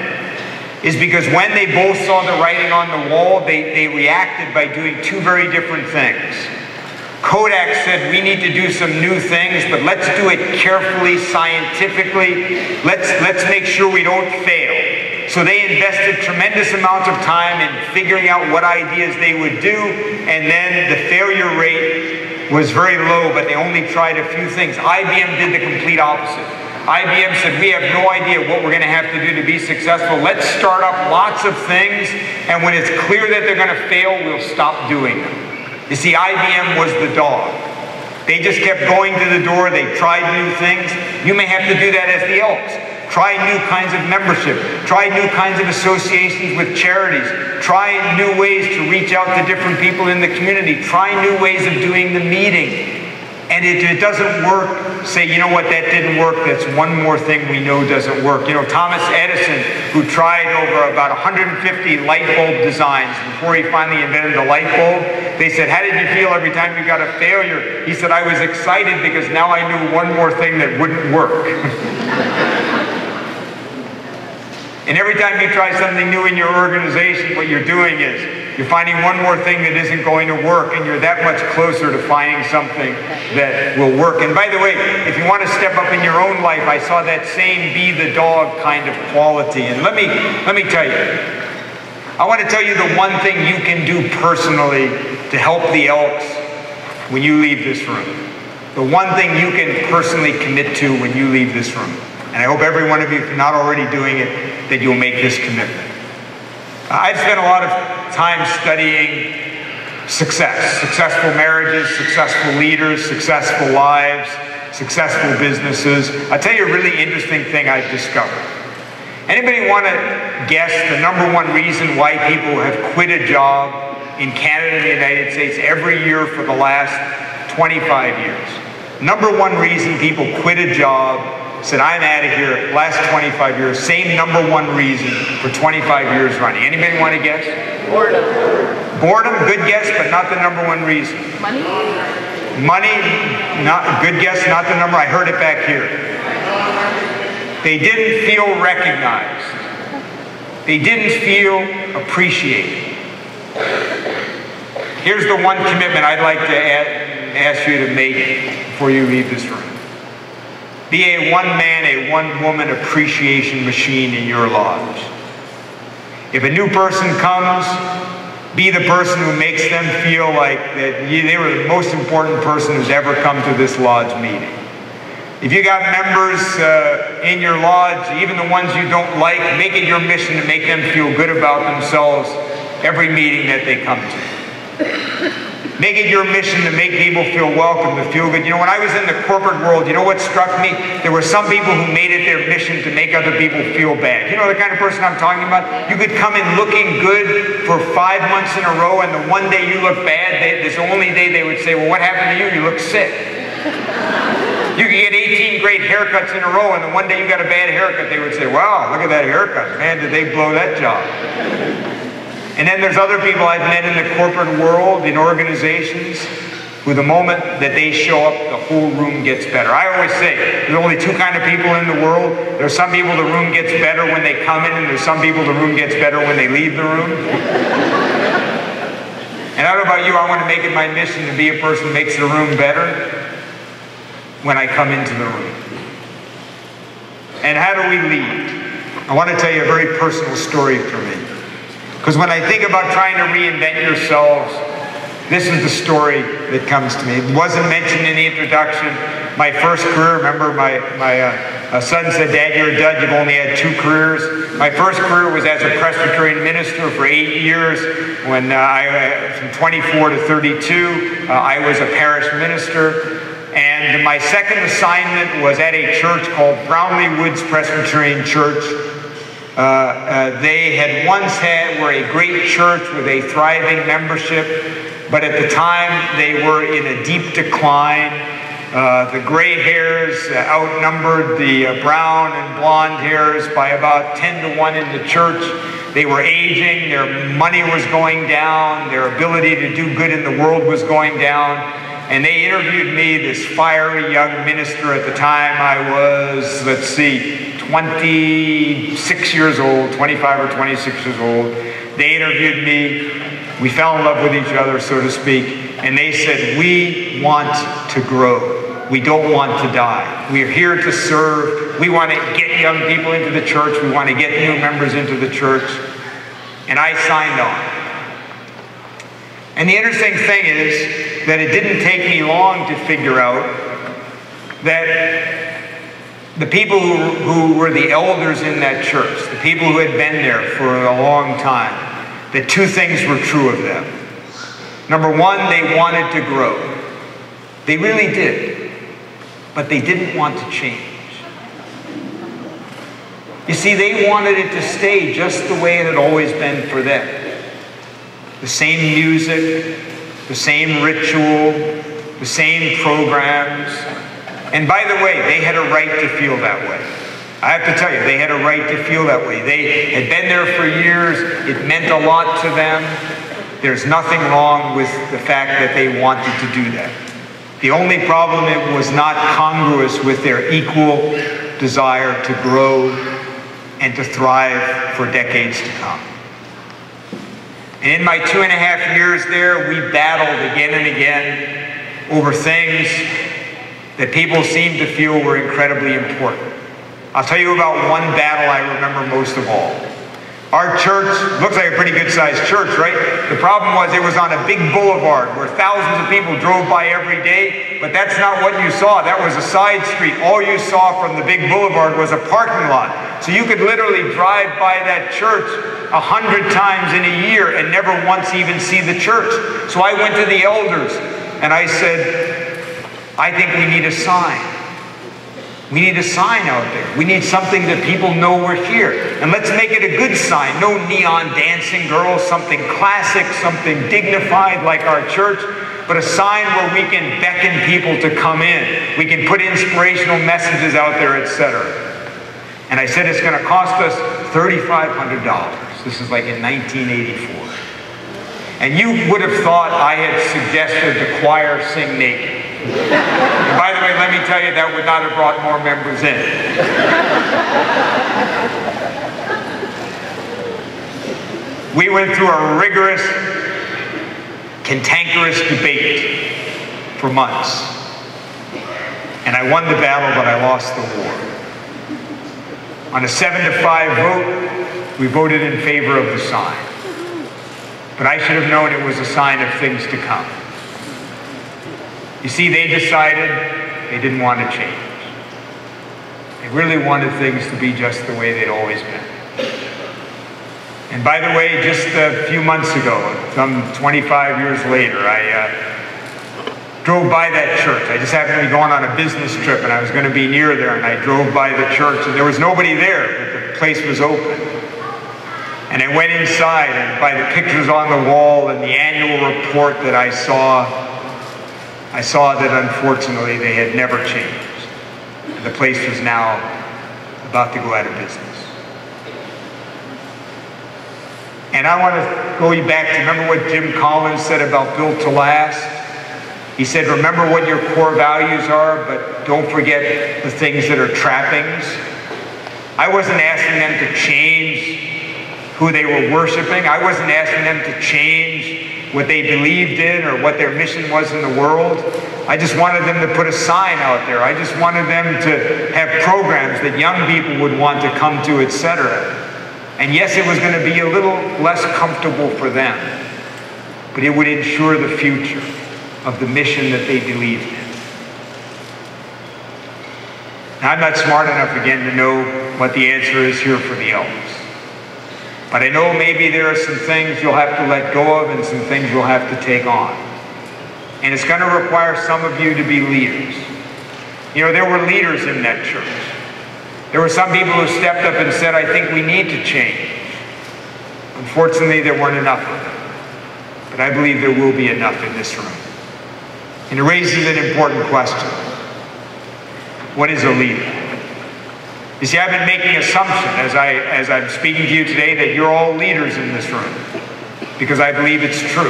is because when they both saw the writing on the wall, they reacted by doing two very different things. Kodak said, we need to do some new things, but let's do it carefully, scientifically. Let's make sure we don't fail. So they invested tremendous amounts of time in figuring out what ideas they would do, and then the failure rate was very low, but they only tried a few things. IBM did the complete opposite. IBM said, we have no idea what we're going to have to do to be successful. Let's start up lots of things, and when it's clear that they're going to fail, we'll stop doing them. You see, IBM was the dog. They just kept going to the door. They tried new things. You may have to do that as the Elks. Try new kinds of membership. Try new kinds of associations with charities. Try new ways to reach out to different people in the community. Try new ways of doing the meeting. And if it doesn't work, say, you know what, that didn't work. That's one more thing we know doesn't work. Thomas Edison, who tried over about 150 light bulb designs before he finally invented the light bulb, they said, how did you feel every time you got a failure? He said, I was excited because now I knew one more thing that wouldn't work. And every time you try something new in your organization, what you're doing is you're finding one more thing that isn't going to work, and you're that much closer to finding something that will work. And by the way, if you want to step up in your own life, I saw that same be the dog kind of quality. And let me tell you, I want to tell you the one thing you can do personally to help the Elks when you leave this room. The one thing you can personally commit to when you leave this room. And I hope every one of you, if you're not already doing it, that you'll make this commitment. I've spent a lot of time studying success, successful marriages, successful leaders, successful lives, successful businesses. I'll tell you a really interesting thing I've discovered. Anybody want to guess the number one reason why people have quit a job in Canada and the United States every year for the last 25 years? Number one reason people quit a job, said, I'm out of here, last 25 years, same number one reason for 25 years running. Anybody want to guess? Boredom. Boredom, good guess, but not the number one reason. Money? Money, not good guess, not the number. I heard it back here. They didn't feel recognized. They didn't feel appreciated. Here's the one commitment I'd like to ask you to make before you leave this room. Be a one-man, a one-woman appreciation machine in your lodge. If a new person comes, be the person who makes them feel like that they were the most important person who's ever come to this lodge meeting. If you got members in your lodge, even the ones you don't like, make it your mission to make them feel good about themselves every meeting that they come to. Make it your mission to make people feel welcome, to feel good. You know, when I was in the corporate world, you know what struck me? There were some people who made it their mission to make other people feel bad. You know the kind of person I'm talking about? You could come in looking good for 5 months in a row, and the one day you look bad, this only day they would say, well, what happened to you? You look sick. You could get 18 great haircuts in a row, and the one day you got a bad haircut, they would say, wow, look at that haircut. Man, did they blow that job. And then there's other people I've met in the corporate world, in organizations, who the moment that they show up, the whole room gets better. I always say, there's only two kind of people in the world. There's some people the room gets better when they come in, and there's some people the room gets better when they leave the room. And I don't know about you, I want to make it my mission to be a person who makes the room better when I come into the room. And how do we lead? I want to tell you a very personal story for me. Because when I think about trying to reinvent yourselves, this is the story that comes to me. It wasn't mentioned in the introduction. My first career, remember my son said, Dad, you're a dud, you've only had 2 careers. My first career was as a Presbyterian minister for 8 years. When from 24 to 32, I was a parish minister. And my second assignment was at a church called Brownlee Woods Presbyterian Church. They had once were a great church with a thriving membership, but at the time they were in a deep decline. The gray hairs outnumbered the brown and blonde hairs by about 10 to 1 in the church. They were aging, their money was going down, their ability to do good in the world was going down. And they interviewed me, this fiery young minister at the time. I was, 26 years old, 25 or 26 years old. They interviewed me. We fell in love with each other, so to speak. And they said, we want to grow. We don't want to die. We are here to serve. We want to get young people into the church. We want to get new members into the church. And I signed on. And the interesting thing is that it didn't take me long to figure out that the people who were the elders in that church, the people who had been there for a long time, that 2 things were true of them. Number 1, they wanted to grow. They really did. But they didn't want to change. You see, they wanted it to stay just the way it had always been for them. The same music, the same ritual, the same programs. And by the way, they had a right to feel that way. I have to tell you, they had a right to feel that way. They had been there for years. It meant a lot to them. There's nothing wrong with the fact that they wanted to do that. The only problem, it was not congruous with their equal desire to grow and to thrive for decades to come. And in my 2.5 years there, we battled again and again over things that people seemed to feel were incredibly important. I'll tell you about one battle I remember most of all. Our church looks like a pretty good-sized church, right? The problem was it was on a big boulevard where thousands of people drove by every day, but that's not what you saw. That was a side street. All you saw from the big boulevard was a parking lot. So you could literally drive by that church 100 times in a year and never once even see the church. So I went to the elders and I said, I think we need a sign. We need a sign out there. We need something that people know we're here. And let's make it a good sign. No neon dancing girls, something classic, something dignified like our church, but a sign where we can beckon people to come in. We can put inspirational messages out there, etc. And I said it's going to cost us $3,500. This is like in 1984. And you would have thought I had suggested the choir sing naked. And by the way, let me tell you, that would not have brought more members in. We went through a rigorous, cantankerous debate for months. And I won the battle, but I lost the war. On a 7-5 vote, we voted in favor of the sign. But I should have known it was a sign of things to come. You see, they decided they didn't want to change. They really wanted things to be just the way they'd always been. And by the way, just a few months ago, some 25 years later, I drove by that church. I just happened to be going on a business trip, and I was going to be near there, and I drove by the church, and there was nobody there, but the place was open. And I went inside, and by the pictures on the wall and the annual report that I saw that unfortunately they had never changed. And the place was now about to go out of business. And I want to go you back to, remember what Jim Collins said about Built to Last? He said, remember what your core values are, but don't forget the things that are trappings. I wasn't asking them to change who they were worshiping. I wasn't asking them to change what they believed in or what their mission was in the world. I just wanted them to put a sign out there. I just wanted them to have programs that young people would want to come to, etc. And yes, it was going to be a little less comfortable for them, but it would ensure the future of the mission that they believed in. Now, I'm not smart enough, again, to know what the answer is here for the Elks. But I know maybe there are some things you'll have to let go of and some things you'll have to take on. And it's going to require some of you to be leaders. You know, there were leaders in that church. There were some people who stepped up and said, I think we need to change. Unfortunately, there weren't enough of them. But I believe there will be enough in this room. And it raises an important question. What is a leader? You see, I've been making assumption as I'm speaking to you today that you're all leaders in this room, because I believe it's true.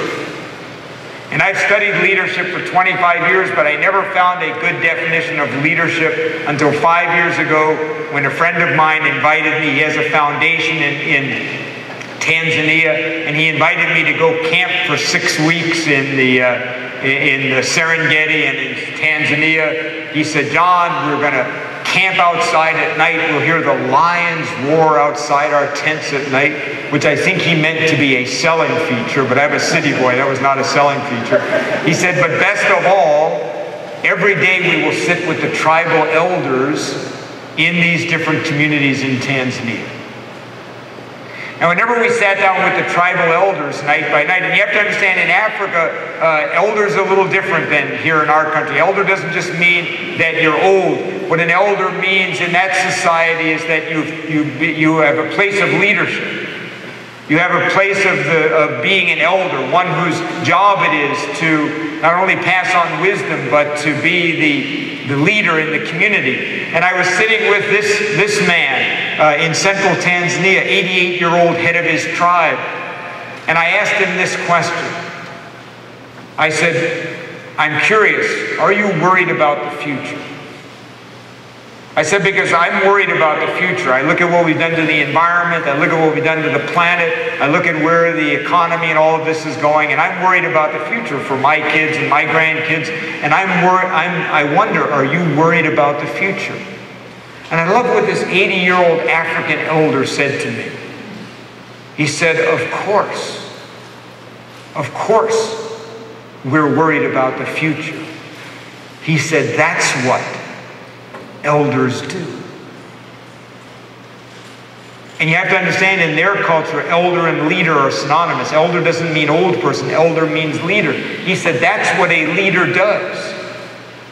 And I've studied leadership for 25 years, but I never found a good definition of leadership until 5 years ago when a friend of mine invited me. He has a foundation in Tanzania, and he invited me to go camp for 6 weeks in the Serengeti and in Tanzania. He said, John, we're going to camp outside at night. We'll hear the lions roar outside our tents at night, which I think he meant to be a selling feature, but I'm a city boy. That was not a selling feature. He said, but best of all, every day we will sit with the tribal elders in these different communities in Tanzania. And whenever we sat down with the tribal elders night by night, and you have to understand, in Africa, elders are a little different than here in our country. Elder doesn't just mean that you're old. What an elder means in that society is that you have a place of leadership. You have a place of being an elder, one whose job it is to not only pass on wisdom, but to be the leader in the community. And I was sitting with this man in central Tanzania, 88-year-old head of his tribe. And I asked him this question. I said, I'm curious, are you worried about the future? I said, because I'm worried about the future. I look at what we've done to the environment. I look at what we've done to the planet. I look at where the economy and all of this is going. And I'm worried about the future for my kids and my grandkids. And I wonder, are you worried about the future? And I love what this 80-year-old African elder said to me. He said, of course, we're worried about the future. He said, that's what elders do. And you have to understand, in their culture, elder and leader are synonymous. Elder doesn't mean old person. Elder means leader. He said that's what a leader does.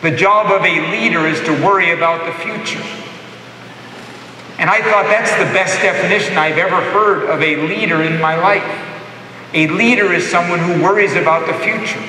The job of a leader is to worry about the future. And I thought that's the best definition I've ever heard of a leader in my life. A leader is someone who worries about the future.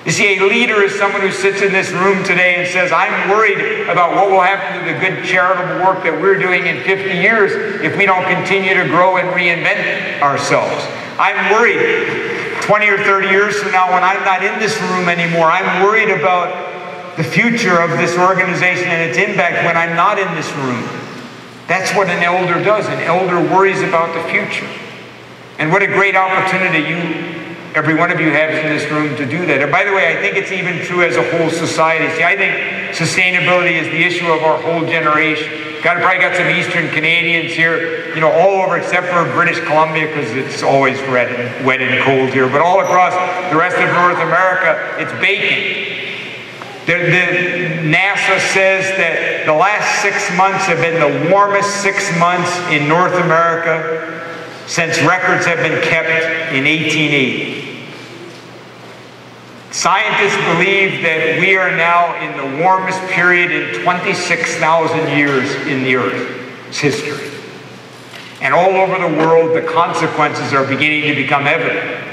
You see, a leader is someone who sits in this room today and says, I'm worried about what will happen to the good charitable work that we're doing in 50 years if we don't continue to grow and reinvent ourselves. I'm worried 20 or 30 years from now when I'm not in this room anymore. I'm worried about the future of this organization and its impact when I'm not in this room. That's what an elder does. An elder worries about the future. And what a great opportunity every one of you has in this room to do that. And by the way, I think it's even true as a whole society. See, I think sustainability is the issue of our whole generation. Probably got some Eastern Canadians here, you know, all over except for British Columbia because it's always wet and cold here. But all across the rest of North America, it's baking. The NASA says that the last 6 months have been the warmest 6 months in North America since records have been kept in 1880. Scientists believe that we are now in the warmest period in 26,000 years in the Earth's history. And all over the world, the consequences are beginning to become evident.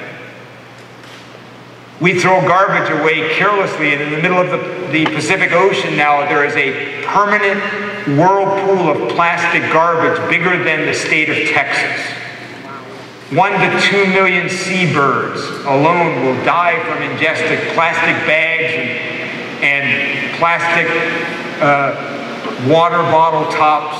We throw garbage away carelessly, and in the middle of the Pacific Ocean now, there is a permanent whirlpool of plastic garbage bigger than the state of Texas. 1 to 2 million seabirds alone will die from ingesting plastic bags and plastic water bottle tops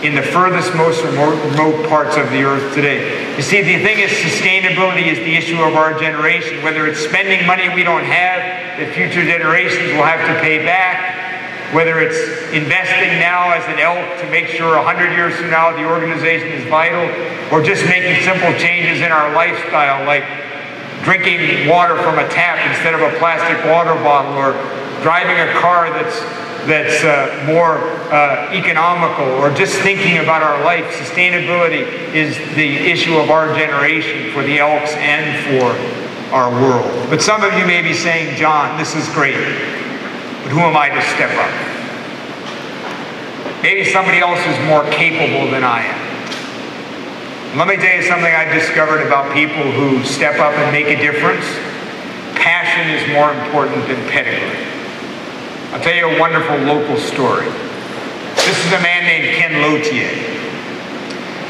in the furthest, most remote parts of the earth today. You see, the thing is, sustainability is the issue of our generation. Whether it's spending money we don't have that future generations will have to pay back, whether it's investing now as an elk to make sure 100 years from now the organization is vital, or just making simple changes in our lifestyle, like drinking water from a tap instead of a plastic water bottle, or driving a car that's more economical, or just thinking about our life. Sustainability is the issue of our generation for the Elks and for our world. But some of you may be saying, John, this is great, but who am I to step up? Maybe somebody else is more capable than I am. Let me tell you something I discovered about people who step up and make a difference. Passion is more important than pedigree. I'll tell you a wonderful local story. This is a man named Ken Lotier.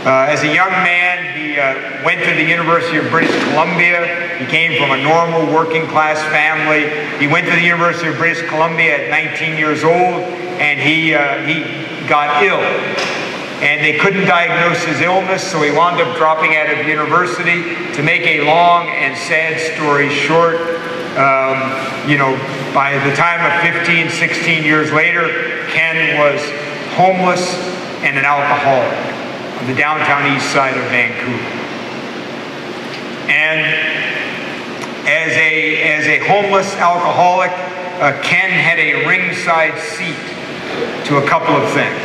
As a young man, he went to the University of British Columbia. He came from a normal working class family. He went to the University of British Columbia at 19 years old, and he got ill. And they couldn't diagnose his illness, so he wound up dropping out of university. To make a long and sad story short, by the time of 15, 16 years later, Ken was homeless and an alcoholic on the downtown east side of Vancouver. And as a homeless alcoholic, Ken had a ringside seat to a couple of things.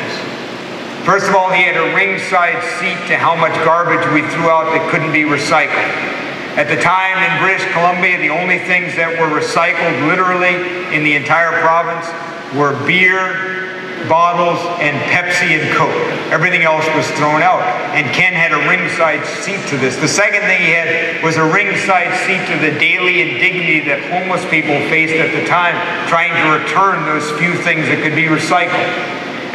First of all, he had a ringside seat to how much garbage we threw out that couldn't be recycled. At the time in British Columbia, the only things that were recycled literally in the entire province were beer bottles and Pepsi and Coke. Everything else was thrown out. And Ken had a ringside seat to this. The second thing he had was a ringside seat to the daily indignity that homeless people faced at the time, trying to return those few things that could be recycled.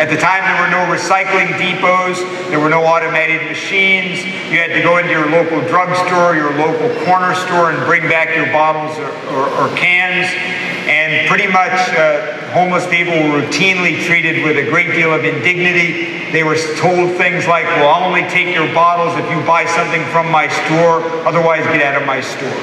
At the time, there were no recycling depots, there were no automated machines. You had to go into your local drugstore, your local corner store, and bring back your bottles or cans. And pretty much homeless people were routinely treated with a great deal of indignity. They were told things like, well, I'll only take your bottles if you buy something from my store, otherwise get out of my store.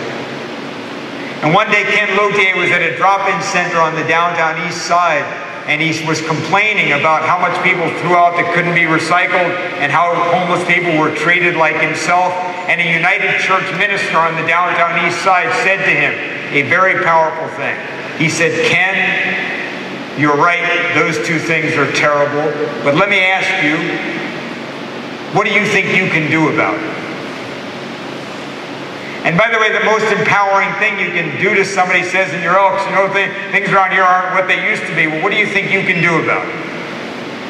And one day, Ken Lotier was at a drop-in center on the downtown east side, and he was complaining about how much people threw out that couldn't be recycled and how homeless people were treated like himself. And a United Church minister on the downtown east side said to him a very powerful thing. He said, Ken, you're right, those two things are terrible, but let me ask you, what do you think you can do about it? And by the way, the most empowering thing you can do to somebody says in your Elks, you know, things around here aren't what they used to be. Well, what do you think you can do about it?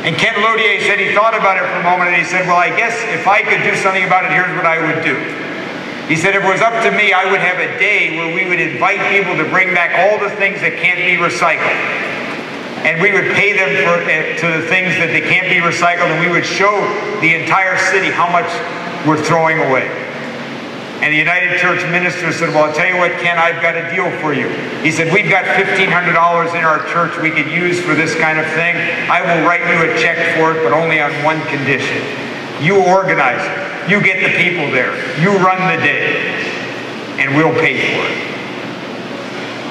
And Ken Lotier said he thought about it for a moment, and he said, well, I guess if I could do something about it, here's what I would do. He said, if it was up to me, I would have a day where we would invite people to bring back all the things that can't be recycled. And we would pay them to the things that they can't be recycled, and we would show the entire city how much we're throwing away. And the United Church minister said, well, I'll tell you what, Ken, I've got a deal for you. He said, we've got $1,500 in our church we could use for this kind of thing. I will write you a check for it, but only on one condition. You organize it. You get the people there. You run the day. And we'll pay for it.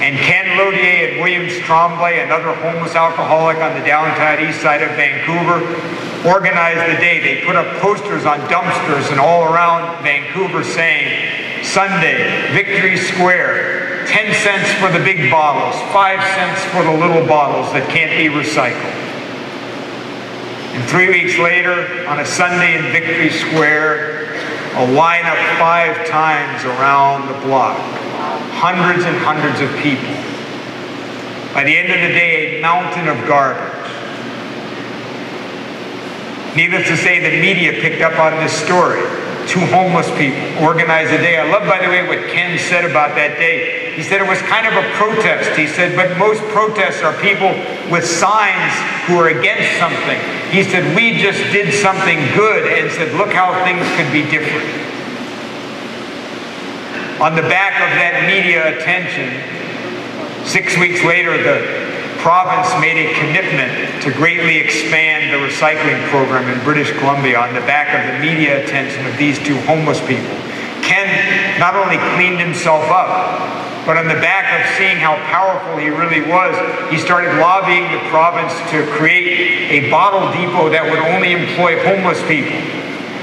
And Ken Lotier and William Tremblay, another homeless alcoholic on the downtown east side of Vancouver, organized the day. They put up posters on dumpsters and all around Vancouver saying, Sunday, Victory Square, 10 cents for the big bottles, 5 cents for the little bottles that can't be recycled. And 3 weeks later, on a Sunday in Victory Square, a lineup 5 times around the block. hundreds and hundreds of people. By the end of the day, a mountain of garbage. Needless to say, the media picked up on this story. 2 homeless people organized a day. I love, by the way, what Ken said about that day. He said it was kind of a protest. He said, but most protests are people with signs who are against something. He said, we just did something good and said, look how things could be different. On the back of that media attention, 6 weeks later, the province made a commitment to greatly expand the recycling program in British Columbia on the back of the media attention of these 2 homeless people. Ken not only cleaned himself up, but on the back of seeing how powerful he really was, he started lobbying the province to create a bottle depot that would only employ homeless people.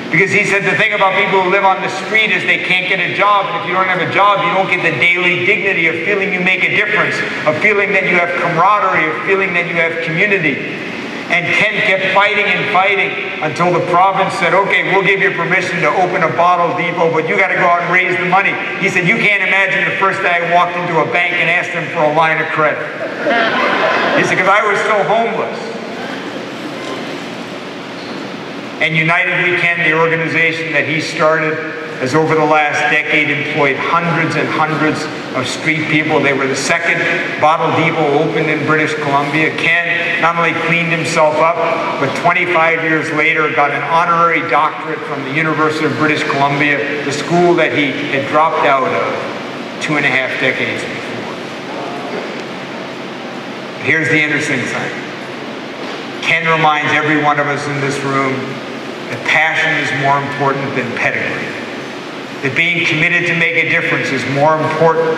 Because he said the thing about people who live on the street is they can't get a job, and if you don't have a job, you don't get the daily dignity of feeling you make a difference, of feeling that you have camaraderie, of feeling that you have community. And Ken kept fighting and fighting until the province said, okay, we'll give you permission to open a bottle depot, but you got to go out and raise the money. He said, you can't imagine the first day I walked into a bank and asked them for a line of credit. He said, because I was so homeless. And United We Can, the organization that he started, has over the last decade employed hundreds and hundreds of street people. They were the 2nd bottle depot opened in British Columbia. Ken not only cleaned himself up, but 25 years later got an honorary doctorate from the University of British Columbia, the school that he had dropped out of 2.5 decades before. Here's the interesting thing. Ken reminds every one of us in this room that passion is more important than pedigree. That being committed to make a difference is more important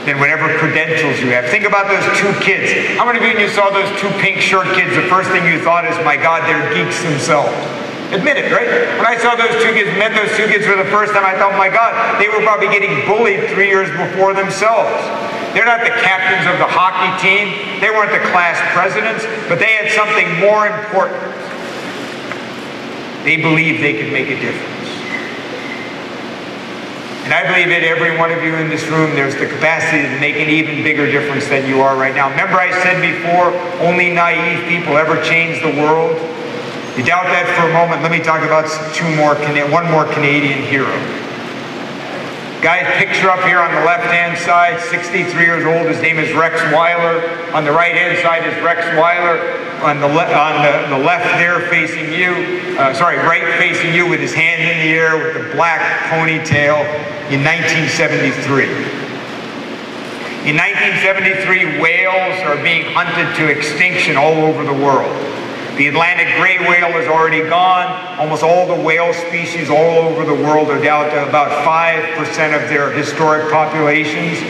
than whatever credentials you have. Think about those 2 kids. How many of you, when you saw those 2 pink shirt kids, the first thing you thought is, my God, they're geeks themselves? Admit it, right? When I saw those 2 kids, met those 2 kids for the first time, I thought, my God, they were probably getting bullied 3 years before themselves. They're not the captains of the hockey team. They weren't the class presidents, but they had something more important. They believed they could make a difference. And I believe that every one of you in this room, there's the capacity to make an even bigger difference than you are right now. Remember I said before, only naive people ever change the world? You doubt that for a moment, let me talk about one more Canadian hero. Guy's picture up here on the left-hand side, 63 years old. His name is Rex Weiler. On the right-hand side is Rex Weiler. On the left there facing you, right facing you with his hand in the air with the black ponytail in 1973. In 1973, whales are being hunted to extinction all over the world. The Atlantic gray whale is already gone. Almost all the whale species all over the world are down to about 5% of their historic populations.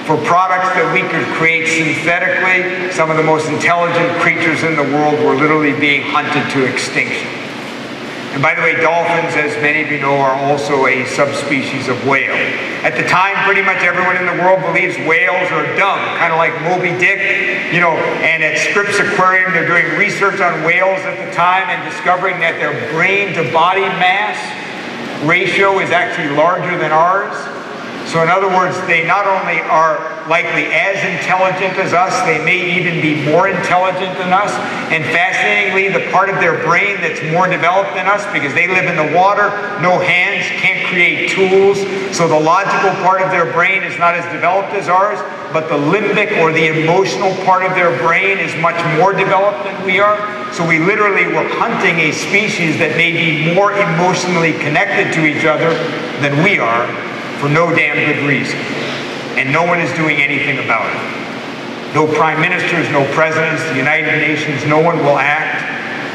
For products that we could create synthetically, some of the most intelligent creatures in the world were literally being hunted to extinction. And by the way, dolphins, as many of you know, are also a subspecies of whale. At the time, pretty much everyone in the world believes whales are dumb, kind of like Moby Dick, and at Scripps Aquarium, they're doing research on whales at the time and discovering that their brain to body mass ratio is actually larger than ours. So in other words, they not only are likely as intelligent as us, they may even be more intelligent than us. And fascinatingly, the part of their brain that's more developed than us, because they live in the water, no hands, can't create tools. So the logical part of their brain is not as developed as ours, but the limbic or the emotional part of their brain is much more developed than we are. So we literally were hunting a species that may be more emotionally connected to each other than we are, for no damn good reason. And no one is doing anything about it. No prime ministers, no presidents, the United Nations, no one will act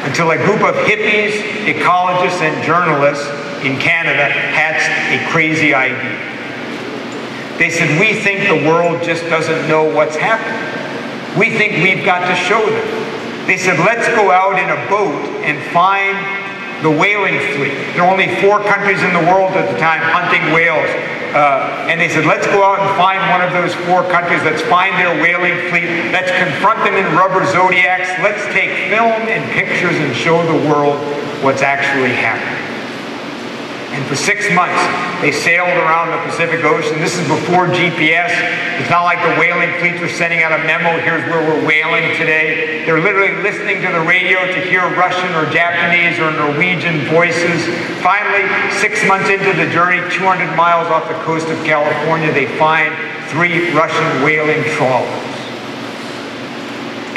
until a group of hippies, ecologists, and journalists in Canada hatched a crazy idea. They said, we think the world just doesn't know what's happening. We think we've got to show them. They said, let's go out in a boat and find the whaling fleet. There are only 4 countries in the world at the time hunting whales. And they said, let's go out and find one of those 4 countries. Let's find their whaling fleet. Let's confront them in rubber zodiacs. Let's take film and pictures and show the world what's actually happening. And for 6 months, they sailed around the Pacific Ocean. This is before GPS. It's not like the whaling fleets are sending out a memo, here's where we're whaling today. They're literally listening to the radio to hear Russian or Japanese or Norwegian voices. Finally, 6 months into the journey, 200 miles off the coast of California, they find 3 Russian whaling trawlers.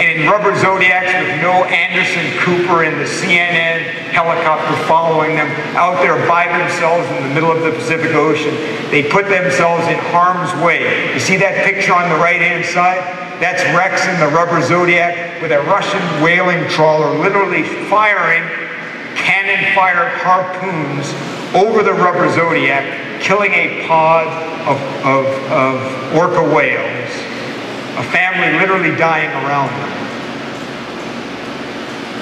And in rubber Zodiacs with no Anderson Cooper and the CNN helicopter following them, out there by themselves in the middle of the Pacific Ocean, they put themselves in harm's way. You see that picture on the right-hand side? That's Rex in the rubber Zodiac with a Russian whaling trawler literally firing cannon-fired harpoons over the rubber Zodiac, killing a pod of orca whales. A family literally dying around them.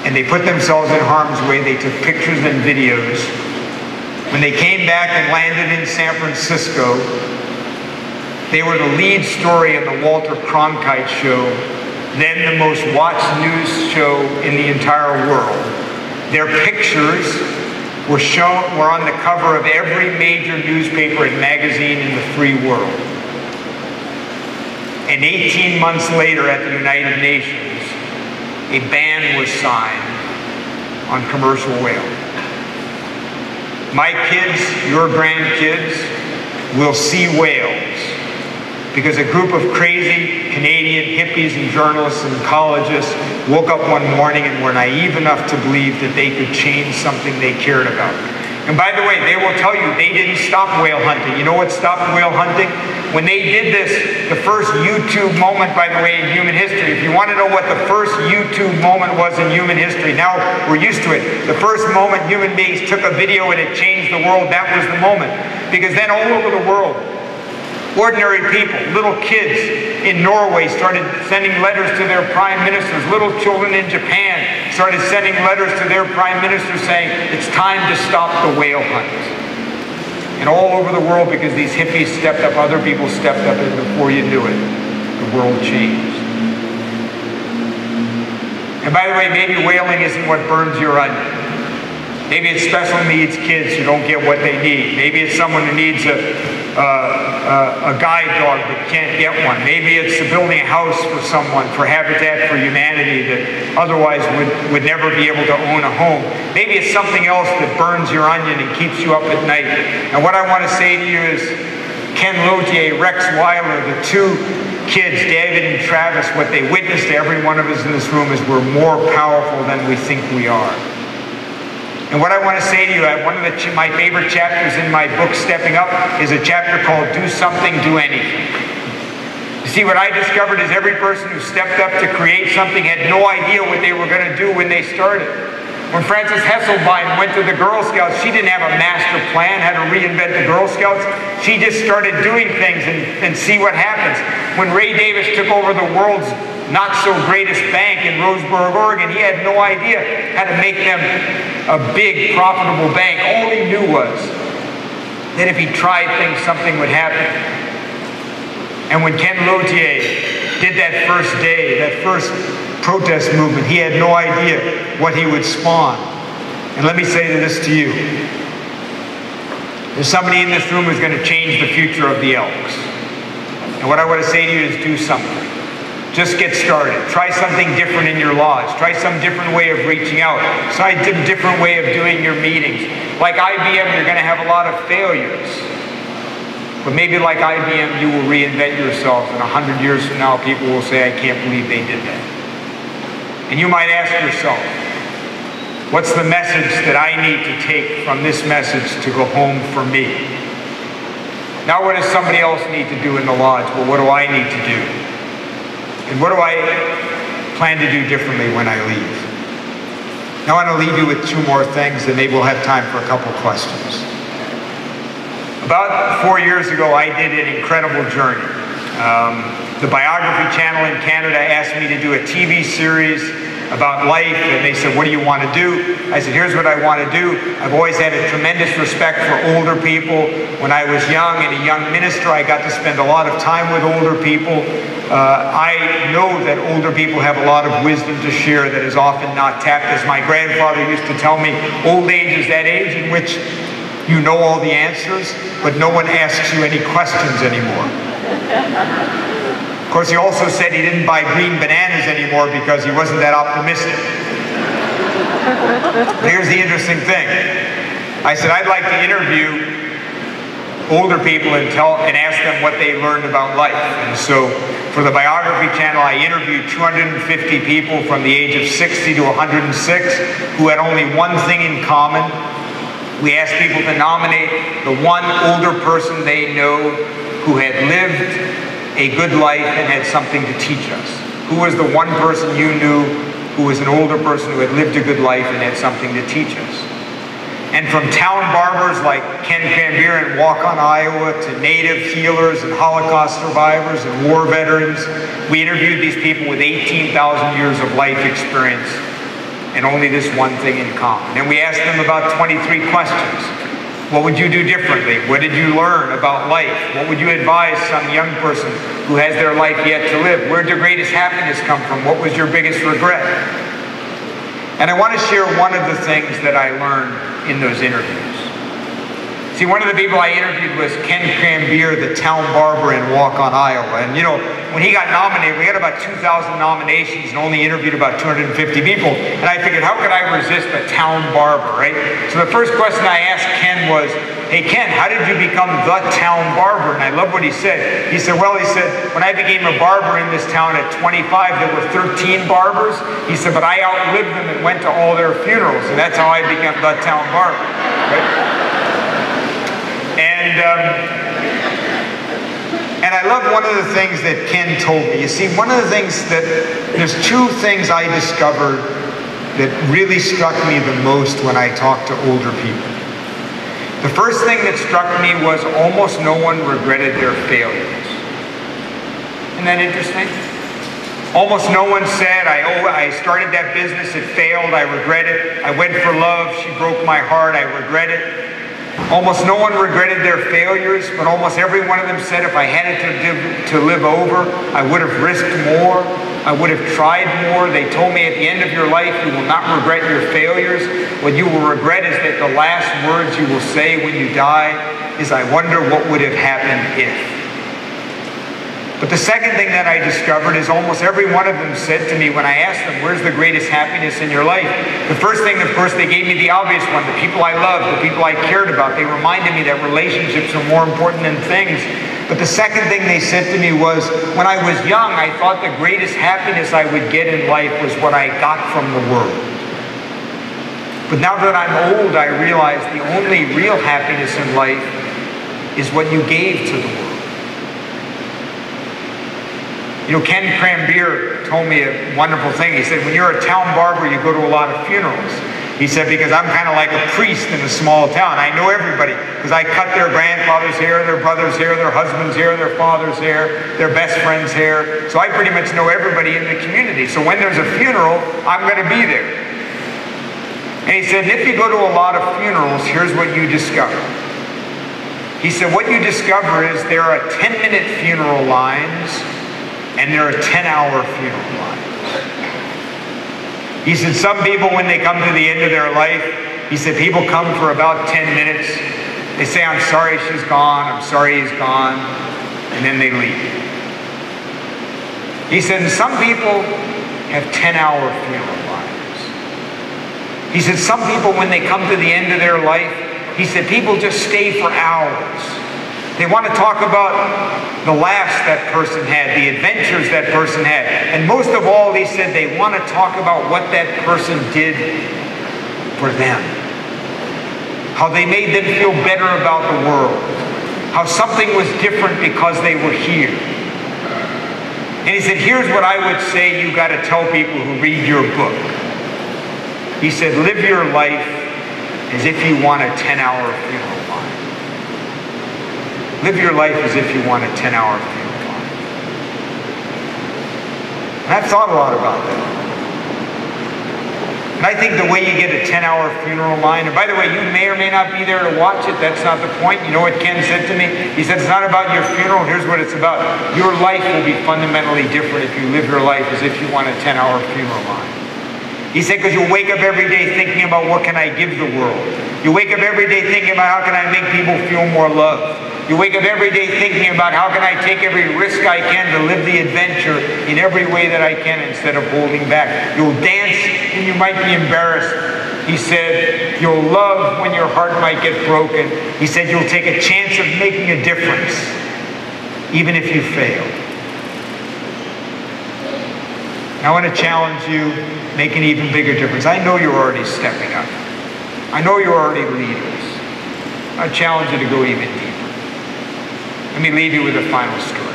And they put themselves in harm's way. They took pictures and videos. When they came back and landed in San Francisco, they were the lead story of the Walter Cronkite show, then the most watched news show in the entire world. Their pictures were on the cover of every major newspaper and magazine in the free world. And 18 months later at the United Nations, a ban was signed on commercial whaling. My kids, your grandkids, will see whales because a group of crazy Canadian hippies and journalists and ecologists woke up one morning and were naive enough to believe that they could change something they cared about. And by the way, they will tell you they didn't stop whale hunting. You know what stopped whale hunting? When they did this, the first YouTube moment, by the way, in human history. If you want to know what the first YouTube moment was in human history, now we're used to it. The first moment human beings took a video and it changed the world, that was the moment. Because then all over the world, ordinary people, little kids in Norway started sending letters to their prime ministers. Little children in Japan started sending letters to their prime minister saying, it's time to stop the whale hunt. And all over the world, because these hippies stepped up, other people stepped up, and before you knew it, the world changed. And by the way, maybe whaling isn't what burns your onion. Maybe it's special needs kids who don't get what they need. Maybe it's someone who needs a guide dog but can't get one. Maybe it's building a house for someone, for Habitat for Humanity, that otherwise would never be able to own a home. Maybe it's something else that burns your onion and keeps you up at night. And what I want to say to you is, Ken Lotier, Rex Weiler, the 2 kids, David and Travis, what they witnessed to every one of us in this room is we're more powerful than we think we are. And what I want to say to you, one of my favorite chapters in my book, Stepping Up, is a chapter called Do Something, Do Anything. You see, what I discovered is every person who stepped up to create something had no idea what they were going to do when they started. When Frances Hesselbein went to the Girl Scouts, she didn't have a master plan how to reinvent the Girl Scouts. She just started doing things and see what happens. When Ray Davis took over the world's not-so-greatest bank in Roseburg, Oregon, he had no idea how to make them a big, profitable bank. All he knew was that if he tried things, something would happen. And when Ken Lotier did that first day, that first protest movement, he had no idea what he would spawn. And let me say this to you. There's somebody in this room who's going to change the future of the Elks. And what I want to say to you is do something. Just get started. Try something different in your lodge. Try some different way of reaching out. Try a different way of doing your meetings. Like IBM, you're going to have a lot of failures. But maybe like IBM, you will reinvent yourself, and 100 years from now, people will say, I can't believe they did that. And you might ask yourself, what's the message that I need to take from this message to go home for me? Not what does somebody else need to do in the lodge, but what do I need to do? And what do I plan to do differently when I leave? Now I want to leave you with 2 more things, and maybe we'll have time for a couple questions. About 4 years ago, I did an incredible journey. The Biography Channel in Canada asked me to do a TV series about life, and they said, what do you want to do? I said, here's what I want to do. I've always had a tremendous respect for older people. When I was young and a young minister, I got to spend a lot of time with older people. I know that older people have a lot of wisdom to share that is often not tapped. As my grandfather used to tell me, old age is that age in which you know all the answers, but no one asks you any questions anymore. Of course, he also said he didn't buy green bananas anymore because he wasn't that optimistic. Here's the interesting thing. I said, I'd like to interview older people and ask them what they learned about life. And so for the biography channel, I interviewed 250 people from the age of 60 to 106 who had only one thing in common. We asked people to nominate the one older person they know who had lived a good life and had something to teach us. Who was the one person you knew who was an older person who had lived a good life and had something to teach us? And from town barbers like Ken Crambier in Waukon, Iowa, to native healers and Holocaust survivors and war veterans, we interviewed these people with 18,000 years of life experience and only this one thing in common. And we asked them about 23 questions. What would you do differently? What did you learn about life? What would you advise some young person who has their life yet to live? Where did your greatest happiness come from? What was your biggest regret? And I want to share one of the things that I learned in those interviews. See, one of the people I interviewed was Ken Crambier, the town barber in Waukon, Iowa. And you know, when he got nominated, we had about 2,000 nominations and only interviewed about 250 people. And I figured, how could I resist a town barber, right? So the first question I asked Ken was, hey Ken, how did you become the town barber? And I love what he said. He said, when I became a barber in this town at 25, there were 13 barbers. He said, but I outlived them and went to all their funerals. And that's how I became the town barber, right? And I love one of the things that Ken told me. You see, one of the things there's two things I discovered that really struck me the most when I talked to older people. The first thing that struck me was almost no one regretted their failures. Isn't that interesting? Almost no one said, I started that business, it failed, I regret it. I went for love, she broke my heart, I regret it. Almost no one regretted their failures, but almost every one of them said, if I had it to live over, I would have risked more. I would have tried more. They told me at the end of your life, you will not regret your failures. What you will regret is that the last words you will say when you die is, I wonder what would have happened if. But the second thing that I discovered is almost every one of them said to me when I asked them, where's the greatest happiness in your life? The first thing, of course, they gave me the obvious one, the people I loved, the people I cared about. They reminded me that relationships are more important than things. But the second thing they said to me was, when I was young, I thought the greatest happiness I would get in life was what I got from the world. But now that I'm old, I realize the only real happiness in life is what you gave to the world. You know, Ken Crambier told me a wonderful thing. He said, when you're a town barber, you go to a lot of funerals. He said, because I'm kind of like a priest in a small town. I know everybody because I cut their grandfather's hair, their brother's hair, their husband's hair, their father's hair, their best friend's hair. So I pretty much know everybody in the community. So when there's a funeral, I'm going to be there. And he said, if you go to a lot of funerals, here's what you discover. He said, what you discover is there are 10-minute funeral lines and there are 10-hour funeral lines. He said, some people, when they come to the end of their life, he said, people come for about 10 minutes. They say, I'm sorry she's gone, I'm sorry he's gone, and then they leave. He said, and some people have 10-hour funeral lines. He said, some people, when they come to the end of their life, he said, people just stay for hours. They want to talk about the laughs that person had, the adventures that person had. And most of all, he said, they want to talk about what that person did for them. How they made them feel better about the world. How something was different because they were here. And he said, here's what I would say you got to tell people who read your book. He said, live your life as if you want a 10-hour funeral line. Live your life as if you want a 10-hour funeral line. And I've thought a lot about that. And I think the way you get a 10-hour funeral line, and by the way, you may or may not be there to watch it, that's not the point. You know what Ken said to me? He said, it's not about your funeral, here's what it's about. Your life will be fundamentally different if you live your life as if you want a 10-hour funeral line. He said, because you'll wake up every day thinking about what can I give the world. You wake up every day thinking about how can I make people feel more loved. You wake up every day thinking about how can I take every risk I can to live the adventure in every way that I can instead of holding back. You'll dance and you might be embarrassed. He said, you'll love when your heart might get broken. He said, you'll take a chance of making a difference, even if you fail. I want to challenge you, make an even bigger difference. I know you're already stepping up. I know you're already leaders. I challenge you to go even deeper. Let me leave you with a final story.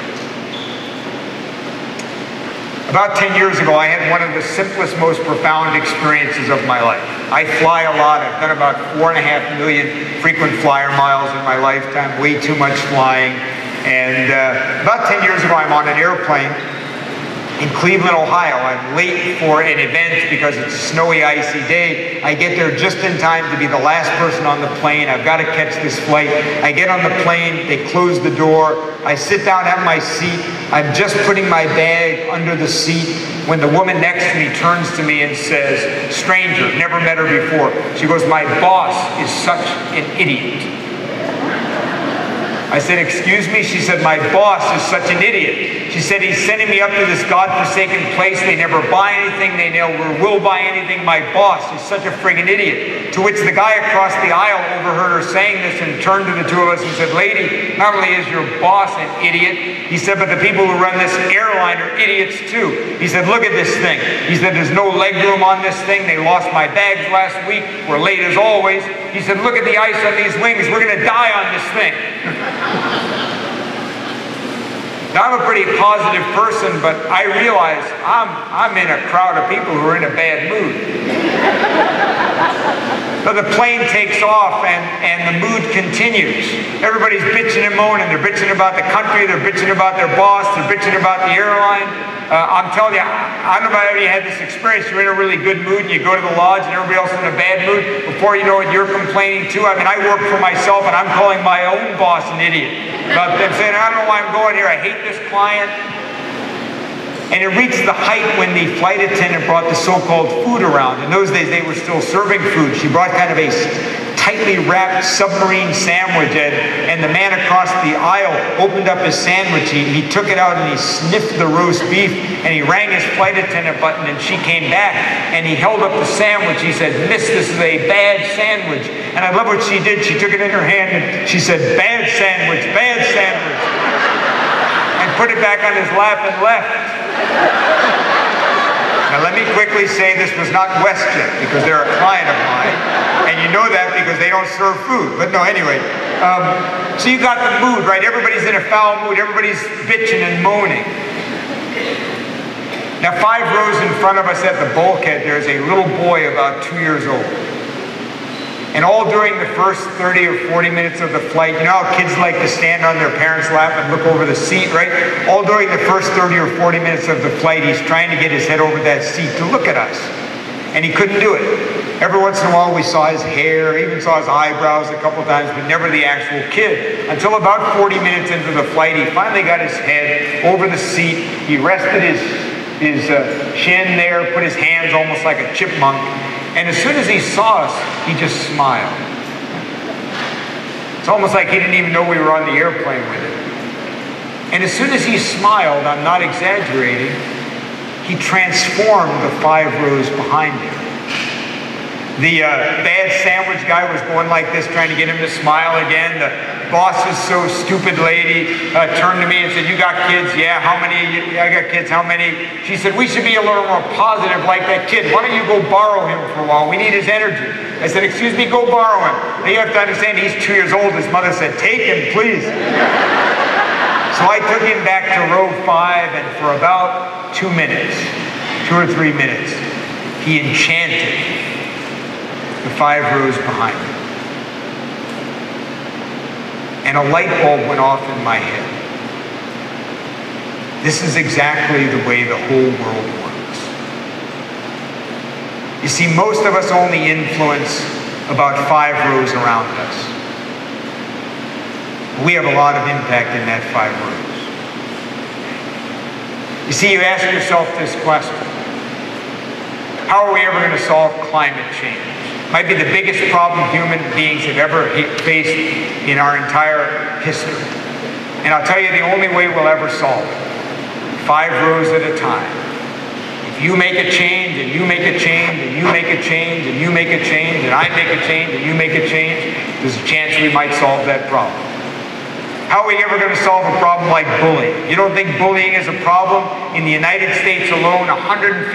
About 10 years ago, I had one of the simplest, most profound experiences of my life. I fly a lot. I've done about 4.5 million frequent flyer miles in my lifetime, way too much flying. And about 10 years ago, I'm on an airplane in Cleveland, Ohio. I'm late for an event because it's a snowy, icy day. I get there just in time to be the last person on the plane. I've got to catch this flight. I get on the plane, they close the door. I sit down at my seat. I'm just putting my bag under the seat when the woman next to me turns to me and says, stranger, never met her before. She goes, my boss is such an idiot. I said, excuse me? She said, my boss is such an idiot. She said, he's sending me up to this godforsaken place. They never buy anything. They never will buy anything. My boss is such a friggin' idiot. To which the guy across the aisle overheard her saying this and turned to the two of us and said, lady, not only is your boss an idiot, he said, but the people who run this airline are idiots too. He said, look at this thing. He said, there's no leg room on this thing. They lost my bags last week. We're late as always. He said, look at the ice on these wings. We're going to die on this thing. Now, I'm a pretty positive person, but I realize I'm in a crowd of people who are in a bad mood. So the plane takes off and the mood continues. Everybody's bitching and moaning. They're bitching about the country. They're bitching about their boss. They're bitching about the airline. I'm telling you, I don't know if anybody had this experience. You're in a really good mood and you go to the lodge and everybody else is in a bad mood. Before you know it, you're complaining too. I mean, I work for myself and I'm calling my own boss an idiot. About them saying, I don't know why I'm going here. I hate this client. And it reached the height when the flight attendant brought the so-called food around. In those days, they were still serving food. She brought kind of a tightly wrapped submarine sandwich, and the man across the aisle opened up his sandwich. He took it out and he sniffed the roast beef, and he rang his flight attendant button, and she came back, and he held up the sandwich. He said, miss, this is a bad sandwich. And I love what she did. She took it in her hand, and she said, bad sandwich, and put it back on his lap and left. Now let me quickly say this was not WestJet, because they're a client of mine, and you know that because they don't serve food. But no, anyway, so you got the mood, right? Everybody's in a foul mood. Everybody's bitching and moaning. Now 5 rows in front of us at the bulkhead, there's a little boy about 2 years old. And all during the first 30 or 40 minutes of the flight, you know how kids like to stand on their parents' lap and look over the seat, right? All during the first 30 or 40 minutes of the flight, he's trying to get his head over that seat to look at us. And he couldn't do it. Every once in a while we saw his hair, even saw his eyebrows a couple times, but never the actual kid. Until about 40 minutes into the flight, he finally got his head over the seat. He rested his chin there, put his hands almost like a chipmunk. And as soon as he saw us, he just smiled. It's almost like he didn't even know we were on the airplane with him. And as soon as he smiled, I'm not exaggerating, he transformed the 5 rows behind him. The bad sandwich guy was going like this, trying to get him to smile again. The boss is so stupid lady turned to me and said, you got kids? Yeah, how many? I got kids, how many? She said, we should be a little more positive like that kid. Why don't you go borrow him for a while? We need his energy. I said, excuse me, go borrow him. Now you have to understand, he's 2 years old. His mother said, take him, please. So I took him back to row 5, and for about 2 minutes, 2 or 3 minutes, he enchanted the 5 rows behind me. And a light bulb went off in my head. This is exactly the way the whole world works. You see, most of us only influence about 5 rows around us. We have a lot of impact in that 5 rows. You see, you ask yourself this question. How are we ever going to solve climate change? Might be the biggest problem human beings have ever faced in our entire history. And I'll tell you the only way we'll ever solve it, 5 rows at a time. If you make a change, and you make a change, and you make a change, and you make a change, and I make a change, and you make a change, there's a chance we might solve that problem. How are we ever going to solve a problem like bullying? You don't think bullying is a problem? In the United States alone, 150,000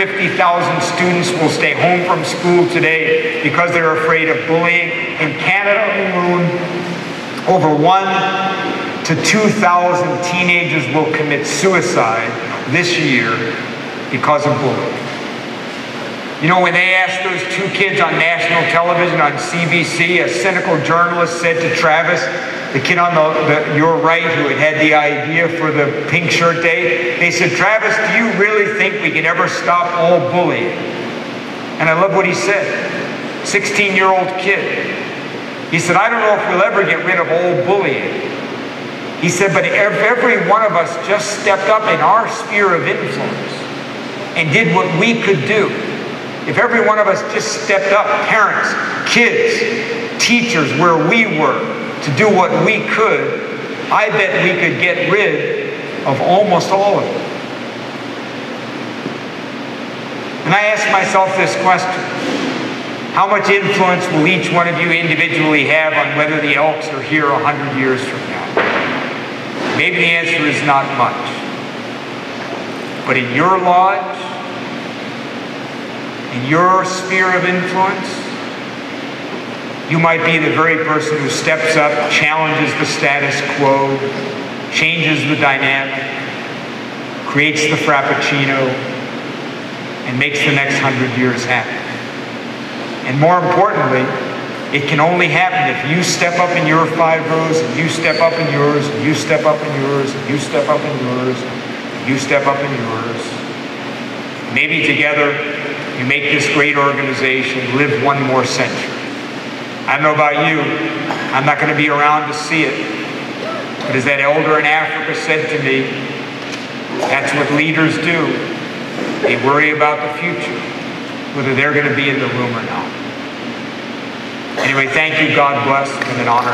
students will stay home from school today because they're afraid of bullying. In Canada alone, over 1,000 to 2,000 teenagers will commit suicide this year because of bullying. You know, when they asked those 2 kids on national television on CBC, a cynical journalist said to Travis, the kid on your right who had the idea for the pink shirt day, they said, Travis, do you really think we can ever stop all bullying? And I love what he said. 16-year-old kid. He said, I don't know if we'll ever get rid of all bullying. He said, but if every one of us just stepped up in our sphere of influence and did what we could do, if every one of us just stepped up, parents, kids, teachers, where we were, to do what we could, I bet we could get rid of almost all of it. And I ask myself this question: how much influence will each one of you individually have on whether the Elks are here 100 years from now? Maybe the answer is not much. But in your lodge, in your sphere of influence, you might be the very person who steps up, challenges the status quo, changes the dynamic, creates the frappuccino, and makes the next 100 years happen. And more importantly, it can only happen if you step up in your 5 rows, and you step up in yours, and you step up in yours, and you step up in yours, and you step up in yours. Maybe together you make this great organization live 1 more century. I don't know about you, I'm not going to be around to see it, but as that elder in Africa said to me, that's what leaders do. They worry about the future, whether they're going to be in the room or not. Anyway, thank you, God bless, and an honor.